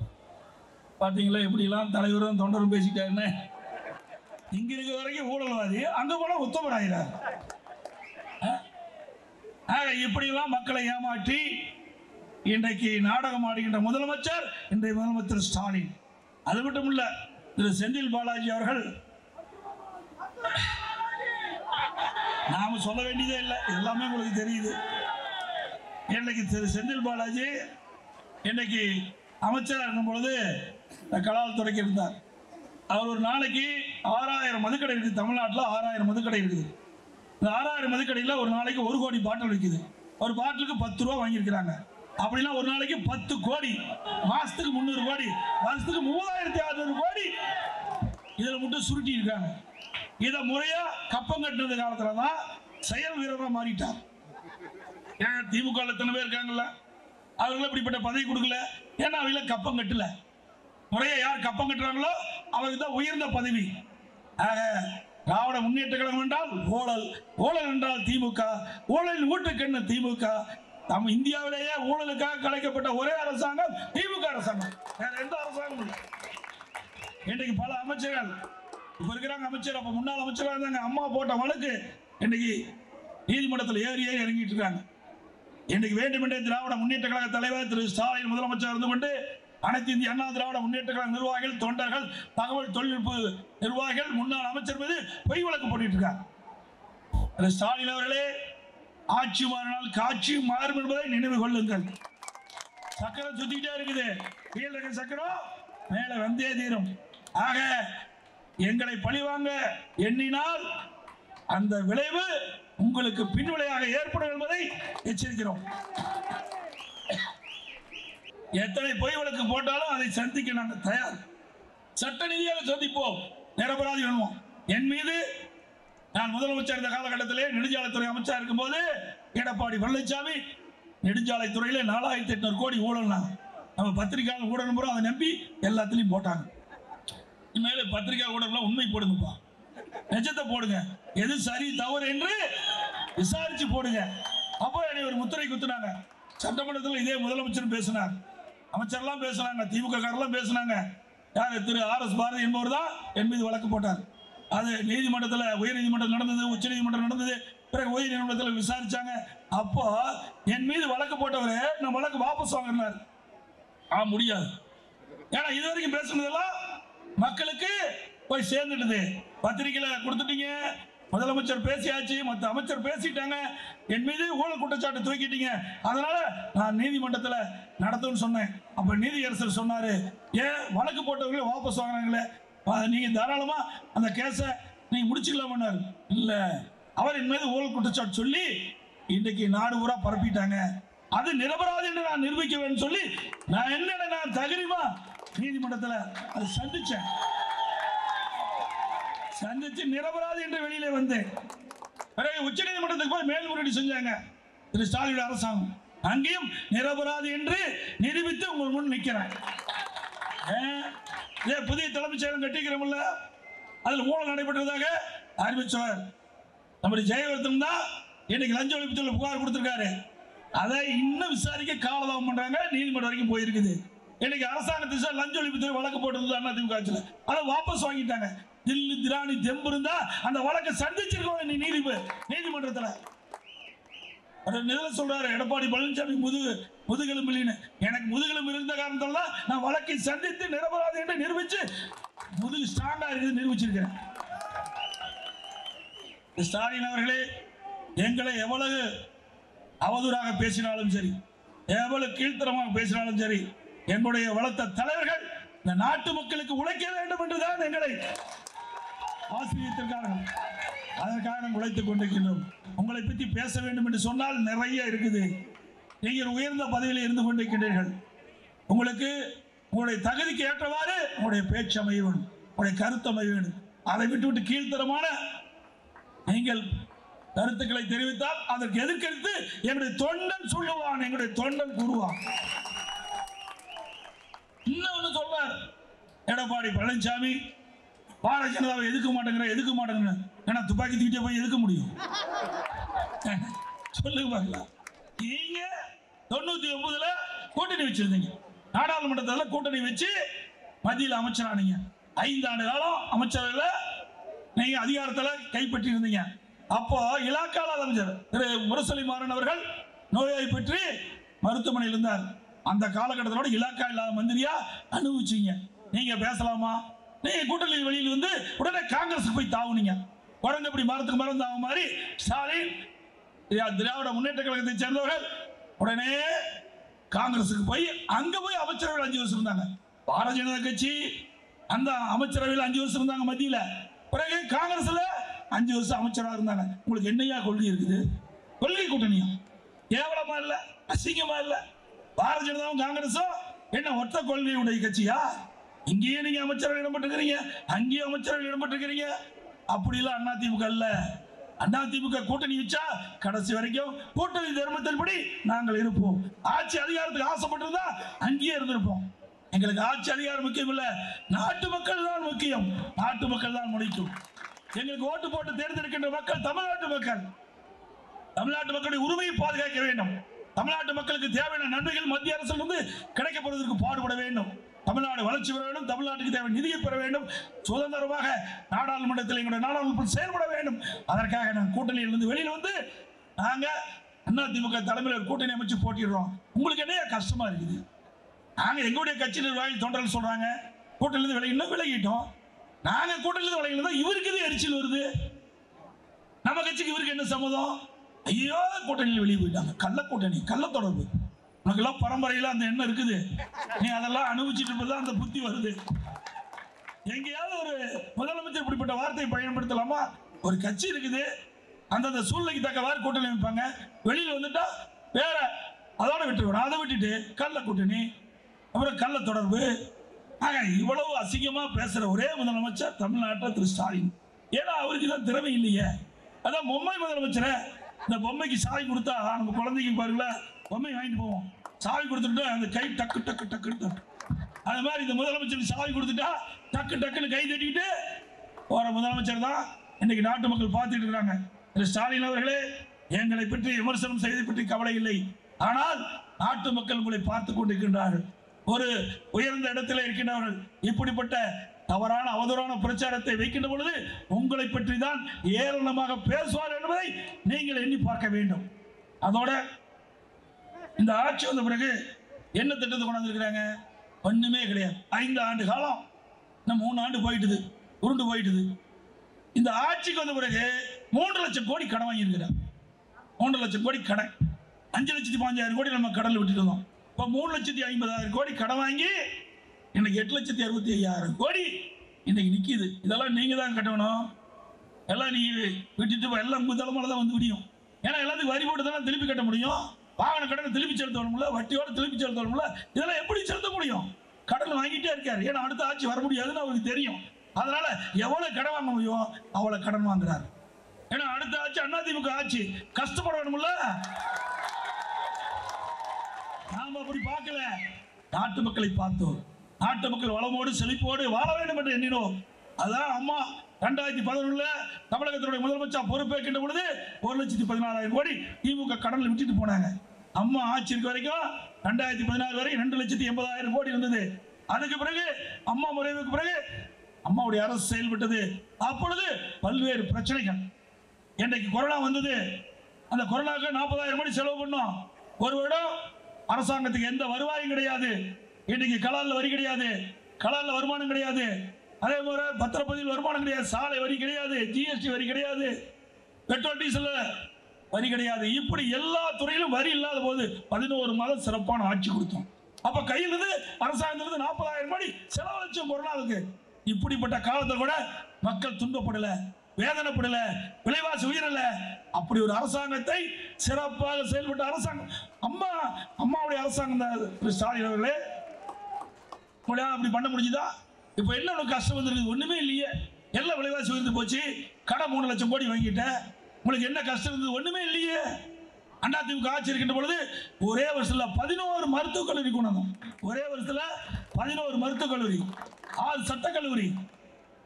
பாத்தீங்களா எப்படிலாம் தலைவரும் தொண்டரும் பேசிட்டாருன்னு. இங்க இருக்க வரைக்கும் ஊழல்வாதி, அங்க போனா உத்தமராகிறார். இப்படிலாம் மக்களை ஏமாற்றி இன்றைக்கு நாடகம் ஆடுகின்ற முதலமைச்சர் இன்றைய முதலமைச்சர் ஸ்டாலின். அது மட்டும் இல்ல, திரு செந்தில் பாலாஜி அவர்கள், நாம சொல்ல வேண்டியதே இல்லை, எல்லாமே உங்களுக்கு தெரியுது. இன்னைக்கு திரு செந்தில் பாலாஜி இன்னைக்கு அமைச்சராக இருக்கும் பொழுது கலால் துறைக்கு இருந்தார். அவர் ஒரு நாளைக்கு 6000 மதுக்கடை இருக்குது. தமிழ்நாட்டில் 6000 மதுக்கடை இருக்குது. இந்த 6000 மதுக்கடையில் ஒரு நாளைக்கு 1 கோடி பாட்டில் விற்குது. ஒரு பாட்டிலுக்கு 10 ரூபா வாங்கியிருக்கிறாங்க. அப்படின்னா ஒரு நாளைக்கு 10 கோடி, மாசத்துக்கு 300 கோடி, வருஷத்துக்கு 3600 கோடி இதில் மட்டும் சுருட்டி இருக்காங்க. இதை முறையா கப்பம் கட்டுறது காலத்துல தான் செயல் வீரராக மாறிட்டார். ஏன் திமுக எத்தனை பேர் இருக்காங்கல்ல, அவர்கள் இப்படிப்பட்ட பதவி கொடுக்கல. ஏன்னா அவங்க கப்பம் கட்டல. முறையா யார் கப்பம் கட்டுறாங்களோ அவருக்கு தான் உயர்ந்த பதவி. திராவிட முன்னேற்ற கழகம் என்றால் ஊழல், ஊழல் என்றால் திமுக, ஊழலின் ஊட்டுக்கண்ணு திமுக. நம்ம இந்தியாவிலேயே ஊழலுக்காக கலைக்கப்பட்ட ஒரே அரசாங்கம் திமுக அரசாங்கம், வேற எந்த அரசாங்கம் இல்லை. இன்றைக்கு பல அமைச்சர்கள் இப்ப இருக்கிறாங்க அமைச்சர், அப்ப முன்னாள் அமைச்சராக இருந்தாங்க. அம்மா போட்ட வழக்கு இன்னைக்கு நீதிமன்றத்தில் ஏறி இறங்கிட்டு இருக்காங்க. இன்றைக்கு வேண்டுமென்றே திராவிட முன்னேற்ற கழக தலைவர் திரு ஸ்டாலின் முதலமைச்சர் இருந்து கொண்டு அனைத்து இந்திய அண்ணா திராவிட முன்னேற்ற கழக நிர்வாகிகள், தொண்டர்கள், தகவல் தொழில்நுட்ப நிர்வாகிகள், முன்னாள் அமைச்சர் மீது பொய் வழக்கு போட்டுட்டு இருக்காங்க. ஸ்டாலின் அவர்களே, ஆட்சி மாறினால் காட்சி மாறும் என்பதை நினைவு கொள்ளுங்கள். சக்கரம் சுத்திக்கிட்டே இருக்குது, கீழே இருக்க சக்கரம் மேல வந்தே தீரும். ஆக எங்களை பழிவாங்க எண்ணினால் அந்த விளைவு உங்களுக்கு பின்விளையாக ஏற்படும் என்பதை எச்சரிக்கிறோம். எத்தனை பொய் வழக்கு போட்டாலும் அதை சந்திக்க நாங்கள் தயார். சட்ட ரீதியாக சந்திப்போம், நிரபராதி வேணுவோம். என் மீது நான் முதலமைச்சர் இருந்த காலகட்டத்திலே நெடுஞ்சாலைத்துறை அமைச்சர் இருக்கும்போது எடப்பாடி பழனிசாமி நெடுஞ்சாலைத்துறையில 4800 கோடி ஊழல் நம்ம பத்திரிகையாளர் ஊடகம் பூரா அதை நம்பி எல்லாத்திலையும் போட்டாங்க. இனிமேல் பத்திரிகை ஊடகம் உண்மை போடுங்கப்பா, நிஜத்தை போடுங்க, எது சரி தவறு என்று விசாரிச்சு போடுங்க. அப்போ என்னை ஒரு முத்திரை குத்துனாங்க. சட்டமன்றத்தில் இதே முதலமைச்சர் பேசினார், அமைச்சர்லாம் பேசினாங்க, திமுக காரெல்லாம் பேசினாங்க. யார் திரு RS பாரதி என்பவர் தான் என் மீது வழக்கு போட்டார். அது நீதிமன்றத்தில், உயர் நீதிமன்றம் நடந்தது, உச்ச நீதிமன்றம் நடந்தது, பிறகு உயர் நீதிமன்றத்தில் விசாரிச்சாங்க. அப்போ என் மீது வழக்கு போட்டவரே நான் வழக்கு வாபஸ் வாங்கினார். முடியாது, ஏன்னா இதுவரைக்கும் பேசுனதெல்லாம் மக்களுக்கு போய் சேர்ந்துடுது. பத்திரிகையில கொடுத்துட்டீங்க, முதலமைச்சர் பேசியாச்சு, மற்ற அமைச்சர் பேசிட்டாங்க, என் மீது ஊழல் குற்றச்சாட்டு தூக்கிட்டீங்க, அதனால நான் நீதிமன்றத்தில் நடத்தும்னு சொன்னேன். அப்ப நீதியரசர் சொன்னாரு, ஏன் வழக்கு போட்டவங்களே வாபஸ் வாங்கினாங்களே, நீங்க தாராளமா அந்த கேஸை நீங்க முடிச்சுக்கலாம்னாரு. இல்ல, அவர் என் மீது ஊழல் குற்றச்சாட்டு சொல்லி இன்றைக்கு நாடு பூரா பரப்பிட்டாங்க, அது நிரபராதி என்று நான் நிரூபிக்க வேண்டும் சொல்லி நான் என்ன நான் தகுதிமா நீதிமன்றத்தில் அதை சந்திச்சு நிரபராதி என்று வெளியிலே வந்தேன். பிறகு உச்ச நீதிமன்றத்துக்கு போய் மேல்முறையீடு செஞ்சாங்க திரு ஸ்டாலின் அரசாங்கம். அங்கேயும் நிரபராதி என்று நிரூபித்து உங்கள் முன் நிற்கிறேன். புதிய தலைமைச் செயலகம் கட்டிக்கிறோம்ல, அதில் ஊழல் நடைபெற்றதாக அறிவிச்சவர் நம்முடைய ஜெயவர்தன் தான் இன்னைக்கு லஞ்ச ஒழிப்புத்துறை புகார் கொடுத்திருக்காரு. அதை இன்னும் விசாரிக்க காலதாமம் பண்றாங்க, நீதிமன்றம் வரைக்கும் போயிருக்குது. இன்னைக்கு அரசாங்கத்தை லஞ்ச ஒழிப்புத்துறை வழக்கு போட்டிருந்தது அதிமுக ஆட்சியில், அதை வாபஸ் வாங்கிட்டாங்க. தில்லு திராணி தெம்பு இருந்தா அந்த வழக்கை சந்திச்சிருக்கோம் நீதிமன்றத்தில். சொல்றாரு எடப்பாடி பழனிசாமி முதுகெலும்பு, எனக்கு முதுகெலும்பு இருந்த காரணத்தால் தான் நான் வழக்கை சந்தித்து நிரபராதி என்று நிரூபிச்சு முதுகு ஸ்ட்ராங்கா இருக்குது நிரூபிச்சிருக்கிறேன். ஸ்டாலின் அவர்களே, எங்களை எவ்வளவு அவதூறாக பேசினாலும் சரி, எவ்வளவு கீழ்த்தரமாக பேசினாலும் சரி, எங்களுடைய வளர்த்த தலைவர்கள் இந்த நாட்டு மக்களுக்கு உழைக்க வேண்டும் என்றுதான் எங்களை ஆசிரியத்திற்கார்கள். அதற்காக உழைத்துக் கொண்டிருக்கின்றோம். உங்களை பற்றி பேச வேண்டும் என்று சொன்னால் நிறைய இருக்குது. நீங்கள் உயர்ந்த பதவியில் இருந்து கொண்டிருக்கின்றீர்கள். உங்களுக்கு உங்களுடைய தகுதிக்கு ஏற்றவாறு உங்களுடைய பேச்சு அமைய வேண்டும், உங்களுடைய கருத்து அமைய வேண்டும். அதை விட்டு கீழ்த்தரமான நீங்கள் கருத்துக்களை தெரிவித்தால் அதற்கு எதிர்கருத்து எங்களுடைய தொண்டன் சொல்லுவான், எங்களுடைய தொண்டன் கூறுவான். இன்னொன்னு சொல்றார் எடப்பாடி பழனிசாமி, பாரதிய ஜனதாவை எதுக்க மாட்டேங்கிற ஏன்னா துப்பாக்கி தூக்கிட்டே போய் எதுக்க முடியும்? சொல்லுங்க பார்க்கலாம். நீங்க 99ல கூட்டணி வச்சிருந்தீங்க, நாடாளுமன்றத்தில் கூட்டணி வச்சு மத்தியில் அமைச்சரானீங்க. 5 ஆண்டு காலம் அமைச்சரவையில் நீங்க அதிகாரத்தில் கைப்பற்றி இருந்தீங்க. அப்போ இலாக்கால அமைச்சர் திரு முரசொலி மாறன் அவர்கள் நோய்வாய்ப்பட்டு மருத்துவமனையில் இருந்தார். அந்த காலகட்டத்தோட இலாக்கா இல்லாத மந்திரியா அனுபவிச்சீங்க. நீங்க பேசலாமா? நீங்க கூட்டணி வெளியில் வந்து உடனே காங்கிரஸுக்கு போய் தாவுனீங்க. குழந்தைப்படி மரத்துக்கு மரம் தாவ மாதிரி ஸ்டாலின் திராவிட முன்னேற்ற கழகத்தை சேர்ந்தவர்கள் உடனே காங்கிரஸுக்கு போய் அங்க போய் அமைச்சரவையில் 5 வருஷம் இருந்தாங்க. பாரதிய ஜனதா கட்சி அந்த அமைச்சரவையில் 5 வருஷம் இருந்தாங்க மத்தியில. பிறகு காங்கிரஸ்ல 5 வருஷம் அமைச்சராக இருந்தாங்க. உங்களுக்கு என்னையா கொள்கை இருக்குது? கொள்கை கூட்டணியா? கேவலமா இல்ல? அசிங்கமா இல்ல? பாரதிய ஜனதாவும் காங்கிரஸும் என்ன ஒத்த கொள்கையுடைய கட்சியா? இங்கேயே நீங்க அமைச்சரவை இடம்பெற்றிருக்கிறீங்க, அங்கேயும் அமைச்சரவை இடம்பெற்றிருக்கிறீங்க. அப்படி இல்ல அதிமுக இல்ல. அதிமுக கூட்டணி வச்சா கடைசி வரைக்கும் கூட்டணி தர்மத்தின்படி நாங்கள் இருப்போம். ஆட்சி அதிகாரத்துக்கு ஆசைப்பட்டிருந்தா அங்கேயே இருந்திருப்போம். எங்களுக்கு ஆட்சி அதிகாரம் முக்கியம் இல்ல, நாட்டு மக்கள் தான் முக்கியம். நாட்டு மக்கள் தான் முடிக்கும். எங்களுக்கு ஓட்டு போட்டு தேர்ந்தெடுக்கின்ற மக்கள் தமிழ்நாட்டு மக்கள். தமிழ்நாட்டு மக்களுடைய உரிமையை பாதுகாக்க வேண்டும். தமிழ்நாட்டு மக்களுக்கு தேவையான நன்மைகள் மத்திய அரசிலிருந்து கிடைக்கப்படுவதற்கு பாடுபட வேண்டும். தமிழ்நாடு வளர்ச்சி பெற வேண்டும். தமிழ்நாட்டுக்கு தேவை நிதியை பெற வேண்டும். சுதந்திரமாக நாடாளுமன்றத்தில் எங்களுடைய நாடாளுமன்றம் செயல்பட வேண்டும். அதற்காக நாங்கள் கூட்டணியிலிருந்து வெளியில் வந்து நாங்க அதிமுக தலைமையில் கூட்டணி அமைச்சு போட்டிடுறோம். உங்களுக்கு என்ன கஷ்டமா இருக்குது? நாங்க எங்களுடைய கட்சி நிர்வாகிகள் தொண்டர்கள் சொல்றாங்க கூட்டணியிலிருந்து விலகினோம், விலகிட்டோம். நாங்க கூட்டணியிலிருந்து விலகினோம், இவருக்கு இது எரிச்சல் வருது. நம்ம கட்சிக்கு இவருக்கு என்ன சம்மதம்? ஐயோ கூட்டணியில் வெளியே போயிட்டாங்க. கள்ள கூட்டணி, கள்ள தொடர்பு. உனக்கெல்லாம் பரம்பரையில் அந்த எண்ணம் இருக்குது. நீ அதெல்லாம் அனுபவிச்சுட்டு இருப்பதுதான் அந்த புத்தி வருது. எங்கேயாவது ஒரு முதலமைச்சர் இப்படிப்பட்ட வார்த்தையை பயன்படுத்தலாமா? ஒரு கட்சி இருக்குது, அந்தந்த சூழ்நிலைக்கு தக்கவாறு கூட்டணி அமைப்பாங்க. வெளியில் வந்துட்டா வேற அதோட விட்டுருவோம். அதை விட்டுட்டு கள்ள கூட்டணி, அப்புறம் கள்ள தொடர்பு. ஆக இவ்வளவு அசிங்கமா பேசுற ஒரே முதலமைச்சர் தமிழ்நாட்டில் திரு ஸ்டாலின். ஏன்னா அவருக்கு தான் திறமை இல்லையே. அதான் பொம்மை முதலமைச்சரை. இந்த பொம்மைக்கு சாவி கொடுத்தா நம்ம குழந்தைக்கு பாருங்களா, பொம்மை வாங்கிட்டு போவோம், சாவி கொடுத்துட்டு அந்த கை டக்கு டக்கு டக்குன்னு தட்டு. அது மாதிரி இந்த முதலமைச்சருக்கு சாவி கொடுத்துட்டா டக்கு டக்குன்னு கை தட்டிக்கிட்டு போற முதலமைச்சர் தான் இன்னைக்கு நாட்டு மக்கள் பார்த்துட்டு இருக்காங்க. திரு ஸ்டாலின் அவர்களே, எங்களை பற்றி விமர்சனம் செய்வதை பற்றி கவலை இல்லை. ஆனால் நாட்டு மக்கள் உங்களை பார்த்து கொண்டிருக்கின்றார்கள். ஒரு உயர்ந்த இடத்தில் இருக்கின்றவர்கள் இப்படிப்பட்ட தவறான அவதூறான பிரச்சாரத்தை வைக்கின்ற பொழுது உங்களை பற்றி தான் ஏராளமாக பேசுவார் என்பதை நீங்கள் எண்ணி பார்க்க வேண்டும். அதோட இந்த ஆட்சி வந்த பிறகு என்ன திட்டத்தை கொண்டாந்துருக்கிறாங்க? ஒண்ணுமே கிடையாது. 5 ஆண்டு காலம், இன்னும் 3 ஆண்டு போயிட்டுது, உருண்டு போயிட்டுது. இந்த ஆட்சிக்கு வந்த பிறகு 3 லட்சம் கோடி கடன் வாங்கியிருக்கிறார். 3 லட்சம் கோடி கடன். 5,15,000 கோடி நம்ம கடலில் விட்டுட்டு இருந்தோம். இப்போ 3,50,000 கோடி கடன் வாங்கி இன்னைக்கு 8,65,000 கோடி இன்னைக்கு நிற்கிது. இதெல்லாம் நீங்க தான் கட்டணும். எல்லாம் நீ விட்டுட்டு எல்லாம் உங்க தலைமையில தான் வந்து முடியும். ஏன்னா எல்லாத்துக்கும் வரி போட்டு தானே திருப்பி கட்ட முடியும். வாகன கடனை திருப்பி செலுத்தணும்ல, வட்டியோட திருப்பி செலுத்தணும்ல. இதெல்லாம் எப்படி செலுத்த முடியும்? கடன் வாங்கிட்டே இருக்காரு. ஏன்னா அடுத்த ஆட்சி வர முடியாதுன்னு அவருக்கு தெரியும். அதனால எவ்வளவு கடன் வாங்க முடியும் அவ்வளவு கடன் வாங்குறாரு. ஏன்னா அடுத்த ஆட்சி அதிமுக ஆட்சி, கஷ்டப்படணும்ல. நாம அப்படி பார்க்கல, நாட்டு மக்களை பார்த்தோம். நாட்டு மக்கள் வளமோடு செழிப்போடு வாழ வேண்டும் என்று எண்ணினோம். அதான் அம்மா 2011 தமிழகத்தினுடைய முதலமைச்சர் பொறுப்பேற்கின்ற பொழுது 1,14,000 கோடி திமுக கடனில் விட்டுட்டு போனாங்க. அம்மா ஆட்சி இருக்க வரைக்கும் 2016 வரை 2,80,000 கோடி இருந்தது. அதுக்கு பிறகு அம்மா முறைவுக்கு பிறகு அம்மாவுடைய அரசு செயல்பட்டது. அப்பொழுது பல்வேறு பிரச்சனைகள். இன்றைக்கு கொரோனா வந்தது. அந்த கொரோனாவுக்கு 40,000 கோடி செலவு பண்ணோம். ஒரு வருடம் அரசாங்கத்துக்கு எந்த வருவாயும் கிடையாது. இன்னைக்கு கலால்ல வரி கிடையாது, கலால்ல வருமானம் கிடையாது. அதே போல பத்திரப்பதிவில் வருமானம் கிடையாது, சாலை வரி கிடையாது, ஜிஎஸ்டி வரி கிடையாது, பெட்ரோல் டீசல் வரி கிடையாது. இப்படி எல்லா துறையிலும் வரி இல்லாத போது 11 மாதம் சிறப்பான ஆட்சி கொடுத்தோம். அப்ப கையிலிருந்து அரசாங்கத்திலிருந்து 40,000 கோடி செலவழிச்சோம் கொரோனாவுக்கு. இப்படிப்பட்ட காலத்தில் கூட மக்கள் துன்பப்படல, வேதனைப்படல, விலைவாசி உயரல. அப்படி ஒரு அரசாங்கத்தை சிறப்பாக செயல்பட்ட அரசாங்கம் அம்மாவுடைய அரசாங்கம் தான். ஸ்டாலின் அவர்களே, உங்களால அப்படி பண்ண முடிஞ்சுதா? இப்ப என்ன உனக்கு கஷ்டம் வந்துருக்கு? ஒண்ணுமே இல்லையே, எல்லாம் விலைவாசி உயர்ந்து போச்சு, கடை 3 லட்சம் கோடி வாங்கிட்ட, உங்களுக்கு என்ன கஷ்டம் இருந்தது? ஒண்ணுமே இல்லையே. அதிமுக ஆட்சி இருக்கின்ற பொழுது ஒரே வருஷத்துல 11 மருத்துவக் கல்லூரி கொண்டு வந்தோம். ஒரே வருஷத்துல 11 மருத்துவக் கல்லூரி, 6 சட்டக்கல்லூரி,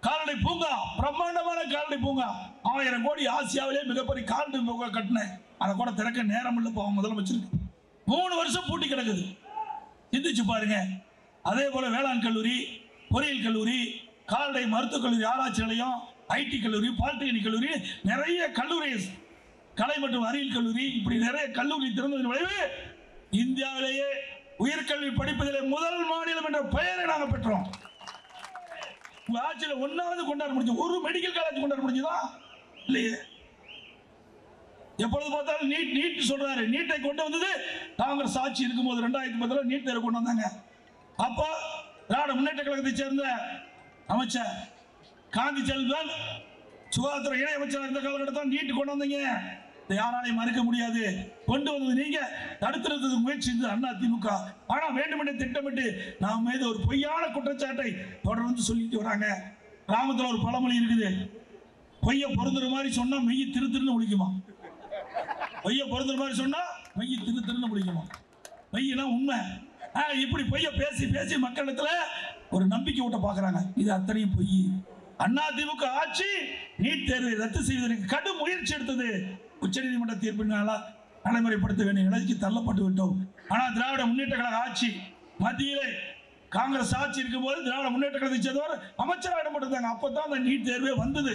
கால்நடை பூங்கா, பிரம்மாண்டமான கால்நடை பூங்கா, 1000 கோடி, ஆசியாவிலே மிகப்பெரிய கால்நடை பூங்கா கட்டினேன். அதை கூட திறக்க நேரம் இல்லை முதலமைச்சருக்கு. 3 வருஷம் பூட்டி கிடக்குது. சிந்திச்சு பாருங்க. அதே போல வேளாண் கல்லூரி, பொறியியல் கல்லூரி, கால்நடை மருத்துவக் கல்லூரி, ஆராய்ச்சி நிலையம், ஐடி கல்லூரி, பாலிடெக்னிக் கல்லூரி, நிறைய கல்லூரி, கலை மற்றும் அறிவியல் கல்லூரி, இப்படி நிறைய கல்லூரி திறந்ததன் விளைவு இந்தியாவிலேயே உயர்கல்வி படிப்பதிலே முதல் மாநிலம் என்ற பெயரை நாங்கள் பெற்றோம். உங்க ஆட்சியில் 1வது கொண்டாட முடிஞ்சு, ஒரு மெடிக்கல் காலேஜ் கொண்டாட முடிஞ்சுதா? இல்லையே. எப்பொழுது பார்த்தாலும் நீட் சொல்றாரு. நீட்டை கொண்டு வந்தது காங்கிரஸ் ஆட்சி இருக்கும்போது 2010 நீட் தேர்வு கொண்டு வந்தாங்க. அப்போ திராவிட முன்னேற்ற கழகத்தை சேர்ந்த அமைச்சர் காந்தி செல்வன் சுகாதாரத்துறை இணை அமைச்சர் இருந்த காலகட்டத்தில் நீட் கொண்டு வந்தீங்க. இதை யாராலையும் மறுக்க முடியாது. கொண்டு வந்தது நீங்க, தடுத்துறதுக்கு முயற்சி அதிமுக. ஆனா வேண்டுமென்றே திட்டமிட்டு நாம் மீது ஒரு பொய்யான குற்றச்சாட்டை தொடர்ந்து சொல்லிட்டு வராங்க. கிராமத்தில் ஒரு பழமொழி இருக்குது, பொய்ய பொருந்துற மாதிரி சொன்னா மெய்ய திருன்னு முடிக்குமா? பொய்ய பொருந்துற மாதிரி சொன்னா மெய்ய திருன்னு முடிக்குமா? மெய்யெல்லாம் உண்மை. இப்படி பொய்ய பேசி பேசி மக்களிடத்துல ஒரு நம்பிக்கை ஊட்ட பாக்குறாங்க. இது அத்தனையும் பொய். அதிமுக ஆட்சி நீட் தேர்வை ரத்து செய்வதற்கு கடும் முயற்சி எடுத்தது. உச்சநீதிமன்ற தீர்ப்பினால நடைமுறைப்படுத்த வேண்டிய நிலைக்கு தள்ளப்பட்டு விட்டோம். ஆனால் திராவிட முன்னேற்ற கழக ஆட்சி, மத்தியிலே காங்கிரஸ் ஆட்சி இருக்கும் போது திராவிட முன்னேற்ற கழகத்தை சேர்ந்தவர் அமைச்சராக இடம்பெற்றிருந்தாங்க. அப்பதான் அந்த நீட் தேர்வே வந்தது.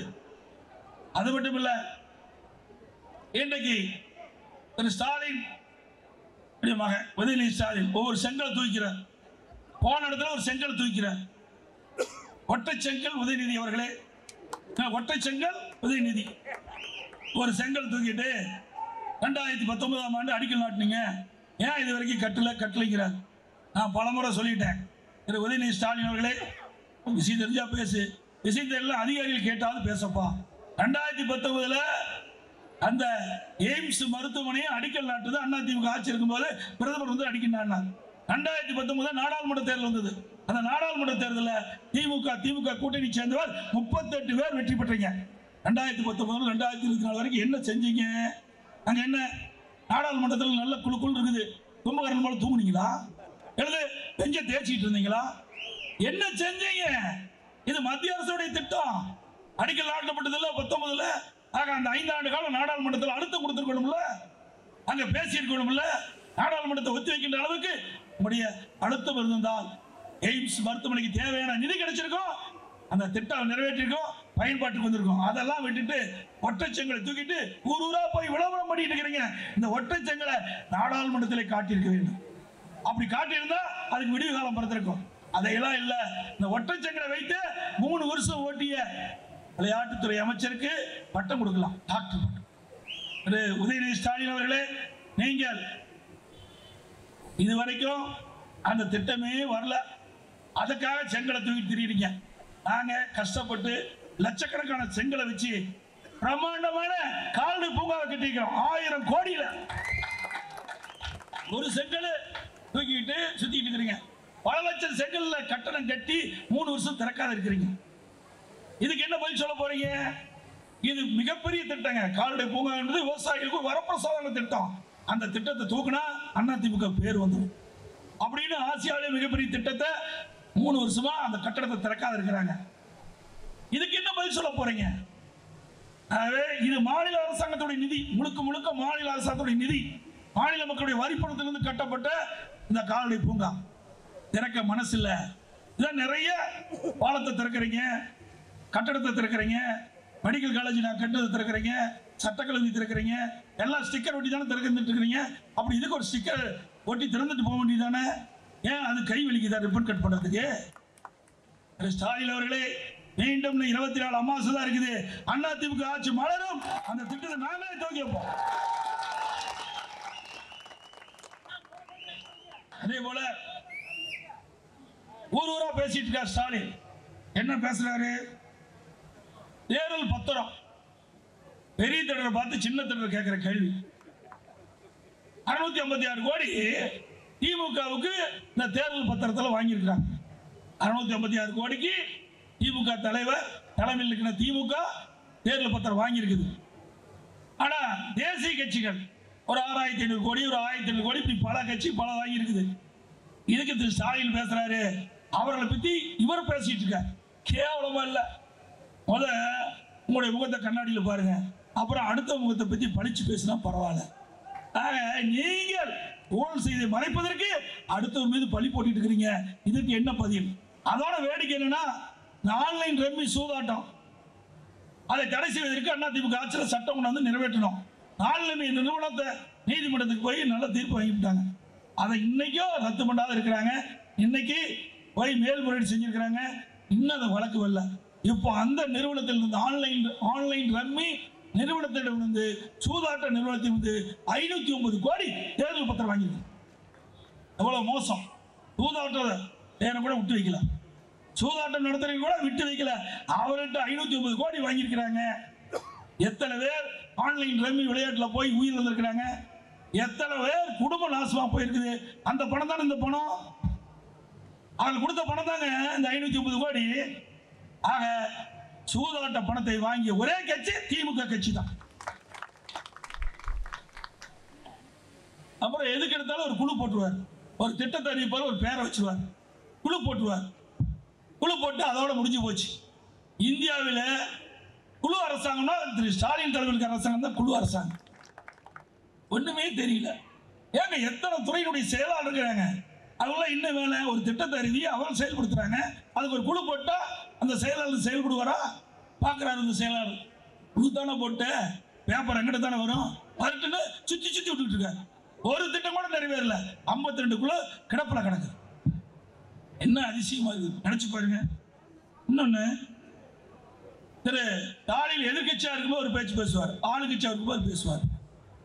அது மட்டும் இல்ல, இன்றைக்கு திரு ஸ்டாலின் மகன் உதயநிதி ஸ்டாலின் ஒவ்வொரு செங்கலை தூக்கிறார். போன இடத்துல ஒரு செங்கல் தூக்கிறார். ஒற்றை செங்கல் உதயநிதி அவர்களே, ஒற்றை செங்கல் உதயநிதி ஒரு செங்கல் தூக்கிட்டு 2019ஆம் ஆண்டு அடிக்கல் நாட்டினீங்க, ஏன் இது வரைக்கும் கட்டலைங்கிறார். நான் பலமுறை சொல்லிட்டேன், திரு உதயநிதி ஸ்டாலின் அவர்களே, விஷயம் தெரிஞ்சா பேசு, விஷயம் தெரியல அதிகாரிகள் கேட்டாலும் பேசப்பா. 2019 அந்த எய்ம்ஸ் மருத்துவமனையை அடிக்கல் நாட்டுது அதிமுக ஆட்சி இருக்கும்போது பிரதமர் வந்து அடிக்கல் நாட்டினார். 2019 நாடாளுமன்ற தேர்தல் வந்தது. அந்த நாடாளுமன்ற தேர்தலில் திமுக கூட்டணி சேர்ந்தவர் 38 பேர் வெற்றி பெற்றீங்க. 2019 2024 வரைக்கும் என்ன செஞ்சீங்க? அங்க என்ன நாடாளுமன்றத்தில் நல்ல குழுக்குள் இருக்குது, கும்பகரணம் போல தூங்குனீங்களா? எழுது பெஞ்ச தேய்ச்சிட்டு இருந்தீங்களா? என்ன செஞ்சீங்க? இது மத்திய அரசுடைய திட்டம். அடிக்கல் நாட்டப்பட்டதில்ல 19. ஆக அந்த 5 ஆண்டு காலம் நாடாளுமன்றத்தில் அழுத்தம் கொடுத்துருக்கணும்ல, அங்க பேசியிருக்கணும்ல. நாடாளுமன்றத்தை ஒத்தி வைக்கின்ற அளவுக்கு உங்களுடைய அழுத்தம் இருந்தால் எய்ம்ஸ் மருத்துவமனைக்கு தேவையான நிதி கிடைச்சிருக்கும், அந்த திட்டம் நிறைவேற்றிருக்கோம், பயன்பாட்டுக்கு வந்திருக்கும். அதெல்லாம் விட்டுட்டு ஒற்றை செங்கலை தூக்கிட்டு ஊரூரா போய் விளம்பரம் பண்ணிட்டு இருக்கிறீங்க. இந்த ஒற்றை செங்கலை நாடாளுமன்றத்திலே காட்டியிருக்க வேண்டும். அப்படி காட்டியிருந்தா அதுக்கு விடிவு காலம் பிறந்திருக்கும். அதையெல்லாம் இல்ல. இந்த ஒற்றை செங்கலை வைத்து 3 வருஷம் ஓட்டிய விளையாட்டுத்துறை அமைச்சருக்கு பட்டம் கொடுக்கலாம், டாக்டர் பட்டம். உதயநிதி ஸ்டாலின் அவர்களே, நீங்கள் இதுவரைக்கும் அந்த திட்டமே வரல, அதுக்காக செங்கலை தூக்கி திரிறீங்க. நாங்க கஷ்டப்பட்டு லட்சக்கணக்கான செங்கலை வச்சு பிரம்மாண்டமான கால்நடை பூங்காவை கட்டிக்கிறோம். 1000 கோடியில ஒரு செங்கலை தூக்கிட்டு சுத்திட்டு இருக்கிறீங்க. பல லட்சம் செங்கல்ல கட்டணம் கட்டி 3 வருஷம் திறக்காத இருக்கிறீங்க. இதுக்கு என்ன பதில் சொல்ல போறீங்க? இது மிகப்பெரிய திட்டங்க. கால்நடை பூங்கா என்பது விவசாயிகளுக்கு வரப்பிரசாதன திட்டம். அந்த திட்டத்தை தூக்குனா அதிமுக பேர் வந்துடும் அப்படின்னு ஆசியாவிலே மிகப்பெரிய திட்டத்தை 3 வருஷமா அந்த கட்டடத்தை திறக்காத இருக்கிறாங்க. இதுக்கு என்ன பதில் சொல்ல போறீங்க? இது மாநில அரசாங்கத்துடைய நிதி, முழுக்க மாநில அரசாங்கத்துடைய நிதி, மாநில மக்களுடைய வரிப்பணத்திலிருந்து கட்டப்பட்ட இந்த கால்நடை பூங்கா திறக்க மனசு இல்ல. இதான் நிறைய பாலத்தை திறக்கிறீங்க, கட்டடத்தை திறக்கிறீங்க, மெடிக்கல் காலேஜ் நான் கட்டடத்தை திறக்கிறீங்க, சட்டக்கல்லூரி திறக்கிறீங்க, எல்லாம் ஸ்டிக்கர் ஒட்டி தானே திறந்துட்டு இருக்கிறீங்க. அப்படி இதுக்கு ஒரு ஸ்டிக்கர் ஒட்டி திறந்துட்டு போக வேண்டியதானே? ஏன் அது கை வலிக்குதா ரிப்பன் கட் பண்றதுக்கு? ஸ்டாலின் அவர்களே, மீண்டும் 24 அமாவாசை தான் இருக்குது. அதிமுக ஆட்சி மலரும். அந்த திட்டத்தை நாங்களே துவக்கி வைப்போம். அதே போல ஊரூரா பேசிட்டு இருக்கார் ஸ்டாலின். என்ன பேசுறாரு? தேர்தல் பத்திரம், பெரிய திட்டத்தை பார்த்து சின்ன திட்டத்தை கேட்கிற கேள்வி. 656 கோடி திமுகவுக்கு இந்த தேர்தல் பத்திரத்தில் வாங்கியிருக்காங்க. 656 கோடிக்கு திமுக தலைவர் தலைமையில் இருக்கிற திமுக தேர்தல் பத்திரம் வாங்கியிருக்குது. ஆனா தேசிய கட்சிகள் ஒரு 6500 கோடி, ஒரு 1500 கோடி, இப்படி பல கட்சி பல வாங்கியிருக்குது. இதுக்கு திரு ஸ்டாலின் பேசுறாரு, அவர்களை பத்தி இவர் பேசிட்டு இருக்கார். கேவலமா இல்ல? முத உங்களுடைய முகத்தை கண்ணாடியில் பாருங்க, அப்புறம் அடுத்த முகத்தை பத்தி பழிச்சு பேசினா பரவாயில்ல. நீங்கள் ஊழல் செய்து மறைப்பதற்கு அடுத்தவர் மீது பழி போட்டுட்டு இருக்கிறீங்க. இதுக்கு என்ன பதில்? அதோட வேடிக்கை என்னன்னா, ஆன்லைன் ரம்மி சூதாட்டம் அதை தடை செய்வதற்கு அதிமுக ஆட்சியில் சட்டம் கொண்டு வந்து நிறைவேற்றணும். ஆன்லைன் நிறுவனத்தை நீதிமன்றத்துக்கு போய் நல்ல தீர்ப்பு வாங்கிவிட்டாங்க. அதை இன்னைக்கும் ரத்து பண்ணாத இருக்கிறாங்க. இன்னைக்கு போய் மேல்முறையீடு செஞ்சிருக்கிறாங்க. இன்னும் அந்த வழக்கு வரல. இப்போ அந்த நிறுவனத்தில் இருந்து ஆன்லைன் ரம்மி நிறுவனத்திடம் இருந்து சூதாட்ட நிறுவனத்தில் இருந்து 509 கோடி தேர்தல் பத்திரம் வாங்கிருக்கு. எவ்வளவு மோசம்! சூதாட்ட பேரை கூட விட்டு வைக்கல, சூதாட்டம் நடத்துறவங்க கூட விட்டு வைக்கல. அவர்கிட்ட 509 கோடி வாங்கியிருக்கிறாங்க. எத்தனை பேர் ஆன்லைன் ரம்மி விளையாட்டில் போய் உயிர் வந்திருக்கிறாங்க? எத்தனை பேர் குடும்ப நாசமா போயிருக்குது? அந்த பணம் தானே இந்த பணம், அவங்க கொடுத்த பணம் தாங்க இந்த 509 கோடி. ஆக சூதாட்ட பணத்தை வாங்கிய ஒரே கட்சி திமுக கட்சி தான். அப்புறம் எதுக்கு எடுத்தாலும் ஒரு குழு போட்டுருவார், ஒரு திட்டத்தை அறிவிப்பார், ஒரு பேரை வச்சுருவார், குழு போட்டுருவார். குழு போட்டு அதோட முடிஞ்சு போச்சு. இந்தியாவில் குழு அரசாங்கம்னா திரு ஸ்டாலின் தலைவருக்கு அரசாங்கம் தான் குழு அரசாங்கம். ஒண்ணுமே தெரியல. ஏங்க எத்தனை துறையினுடைய செயலாளர் இருக்கிறாங்க, அவங்களாம் இன்னும் வேலை ஒரு திட்டத்தை அறிவி அவங்க செயல்படுத்துறாங்க. அதுக்கு ஒரு குழு போட்டா அந்த செயலாளர் செயல்படுவாரா? பார்க்குறாரு இந்த செயலாளர், குழு தானே போட்டு பேப்பர் எங்கிட்ட தானே வரும், வரட்டுன்னு சுற்றி சுற்றி விட்டுக்கிட்டு இருக்காரு. ஒரு திட்டம் கூட நிறைவேறல. 52 குழு கிடப்பில் கிடக்கு. என்ன அதிசயமா இருக்கு நினைச்சு பாருங்க. இன்னொன்னு, திரு ஸ்டாலின் எதிர்கட்சியா இருக்கும்போது ஒரு பேச்சு பேசுவார், ஆளுங்கட்சியா இருக்கும்போது பேசுவார்.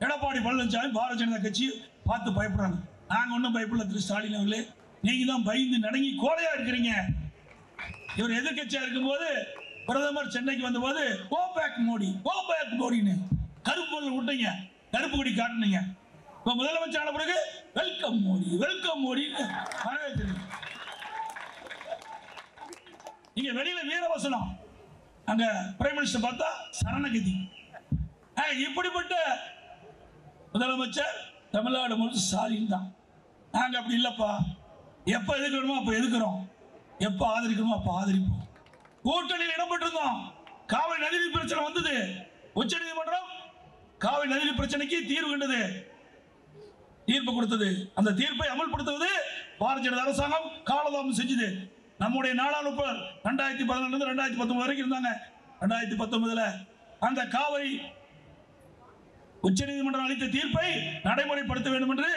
எடப்பாடி பழனிசாமி பாரதிய ஜனதா கட்சி பார்த்து பயப்படுறாங்க. நாங்க ஒன்றும் பயப்படல திரு ஸ்டாலின் அவர்களே, நீங்க தான் பயந்து நடங்கி கோலையா இருக்கிறீங்க. இவர் எதிர்கட்சியா இருக்கும்போது பிரதமர் சென்னைக்கு வந்தபோது go back Modi, go back மோடின்னு கருப்பு விட்டீங்க, கருப்பு கொடி காட்டினீங்க. இப்ப முதலமைச்சர் ஆன பிறகு வெல்கம் மோடி, வெல்கம் மோடின்னு வரவேற்கிறீங்க. இங்க வெளியில வீரவசனம், அங்க பிரைம் மினிஸ்டர் பார்த்தா சரணகதி. இப்படிப்பட்ட முதலமைச்சர் தமிழ்நாடு முழுக்க ஸ்டாலின் தான். நாங்க அப்படி இல்லப்பா, எப்ப எதுக்கணுமோ அப்ப எதுக்குறோம், எப்ப ஆதரிக்கணுமோ அப்ப ஆதரிப்போம். கூட்டணியில் இடம்பெற்றிருந்தோம். காவிரி நதி பிரச்சனை வந்தது, உச்ச நீதிமன்றம் காவிரி நதி பிரச்சனைக்கு தீர்வு கண்டது, தீர்ப்பு கொடுத்தது. அந்த தீர்ப்பை அமல்படுத்துவது பாரதிய ஜனதா அரசாங்கம் காலதாமம் செஞ்சது. நம்முடைய நாடாளுமன்ற 2014 2019 வரைக்கும் இருந்தாங்க. 2019 அந்த காவிரி உச்ச நீதிமன்றம் அளித்த தீர்ப்பை நடைமுறைப்படுத்த வேண்டும் என்று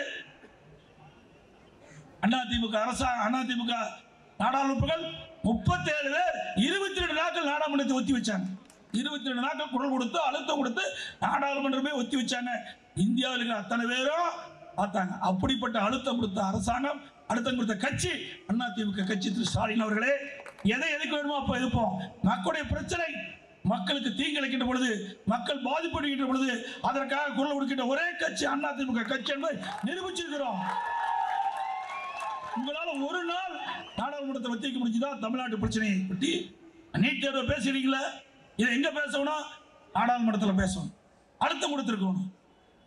அதிமுக நாடாளுமன்றங்கள் 37 பேர் 22 நாட்கள் நாடாளுமன்றத்தை ஒத்தி வச்சாங்க. 22 நாட்கள் குரல் கொடுத்து அழுத்தம் கொடுத்து நாடாளுமன்றமே ஒத்தி வச்சாங்க. இந்தியாவில் இருக்கிற அத்தனை பேரும் பார்த்தாங்க. அப்படிப்பட்ட அழுத்தம் கொடுத்த அரசாங்கம், அழுத்தம் கொடுத்த கட்சி அதிமுக கட்சி. திரு ஸ்டாலின் அவர்களே, எதை எதுக்கு வேணுமோ அப்ப எதுப்போம். மக்களுடைய பிரச்சனை, மக்களுக்கு தீங்கிழைக்கின்ற பொழுது, மக்கள் பாதிப்படுகின்ற பொழுது அதற்காக குரல் கொடுக்கின்ற ஒரே கட்சி அதிமுக கட்சி என்பதை நிரூபிச்சிருக்கிறோம். உங்களால ஒரு நாள் நாடாளுமன்றத்தை ஒத்தி வைக்க முடிஞ்சுதா? தமிழ்நாட்டு பிரச்சனையை பற்றி நீட் தேர்வை பேசுறீங்களா? இதை எங்க பேசணும்? நாடாளுமன்றத்தில் பேசணும். அழுத்தம் கொடுத்திருக்கணும்,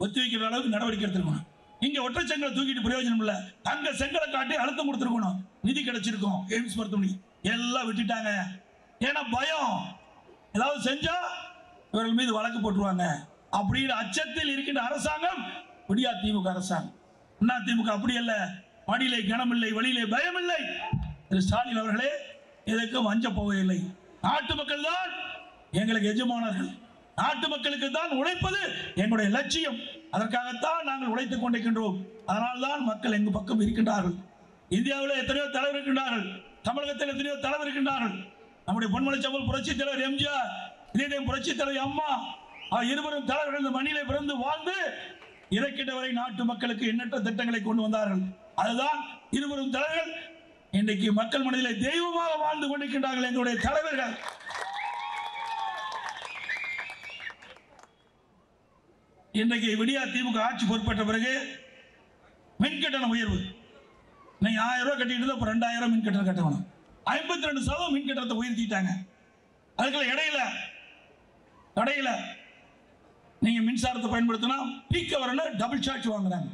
ஒத்தி வைக்கிற அளவுக்கு நடவடிக்கை எடுத்திருக்கணும். இங்க ஒற்றை செங்கலை தூக்கிட்டு பிரயோஜனம் இல்லை, அங்க செங்கலை காட்டி அழுத்தம் கொடுத்திருக்கணும். நிதி கிடைச்சிருக்கும், எய்ம்ஸ் மருத்துவமனை எல்லாம் விட்டுட்டாங்க. ஏன்னா பயம், ஏதாவது செஞ்சா இவர்கள் மீது வழக்கு போட்டுருவாங்க அப்படிங்கிற அச்சத்தில் இருக்கின்ற அரசாங்கம் விடியா திமுக அரசாங்கம். அதிமுக அப்படி அல்ல, மடியிலே கனமில்லை, வழியிலே பயமில்லை. திரு ஸ்டாலின் அவர்களே, எதற்கும் அஞ்ச போவதில்லை. நாட்டு மக்கள் தான் எங்களுக்கு எஜமானர்கள், நாட்டு மக்களுக்கு தான் உழைப்பது எங்களுடைய லட்சியம். அதற்காகத்தான் நாங்கள் உழைத்துக் கொண்டிருக்கின்றோம். அதனால்தான் மக்கள் எங்கள் பக்கம் இருக்கின்றார்கள். இந்தியாவில் எத்தனையோ தலைவர் இருக்கின்றார்கள், தமிழகத்தில் எத்தனையோ தலைவர் இருக்கின்றார்கள். நம்முடைய பொன்மலைச்செம்மல் புரட்சி தலைவர் எம்ஜிஆர், இதயம் புரட்சி தலைவர் அம்மா, இருவரும் தலைவர்கள் இந்த மண்ணிலே பிறந்து வாழ்ந்து இறக்கின்ற வரை நாட்டு மக்களுக்கு எண்ணற்ற திட்டங்களை கொண்டு வந்தார்கள். அதுதான் இருவரும் தலைவர்கள் இன்றைக்கு மக்கள் மனதிலே தெய்வமாக வாழ்ந்து கொண்டிருக்கின்றார்கள் எங்களுடைய தலைவர்கள். இன்றைக்கு விடியா திமுக ஆட்சி பொறுப்பேற்ற பிறகு மின் கட்டண உயர்வு. நீங்க 1000 ரூபாய் கட்டிட்டு இருந்தா 2000 மின் கட்டணம் கட்டணும். 52% மின் கட்டணத்தை உயர்த்திட்டாங்க. அதுக்குள்ள இடையில நீங்க மின்சாரத்தை பயன்படுத்தினா பீக் ஹவர்ல டபுள் சார்ஜ் வாங்குறாங்க.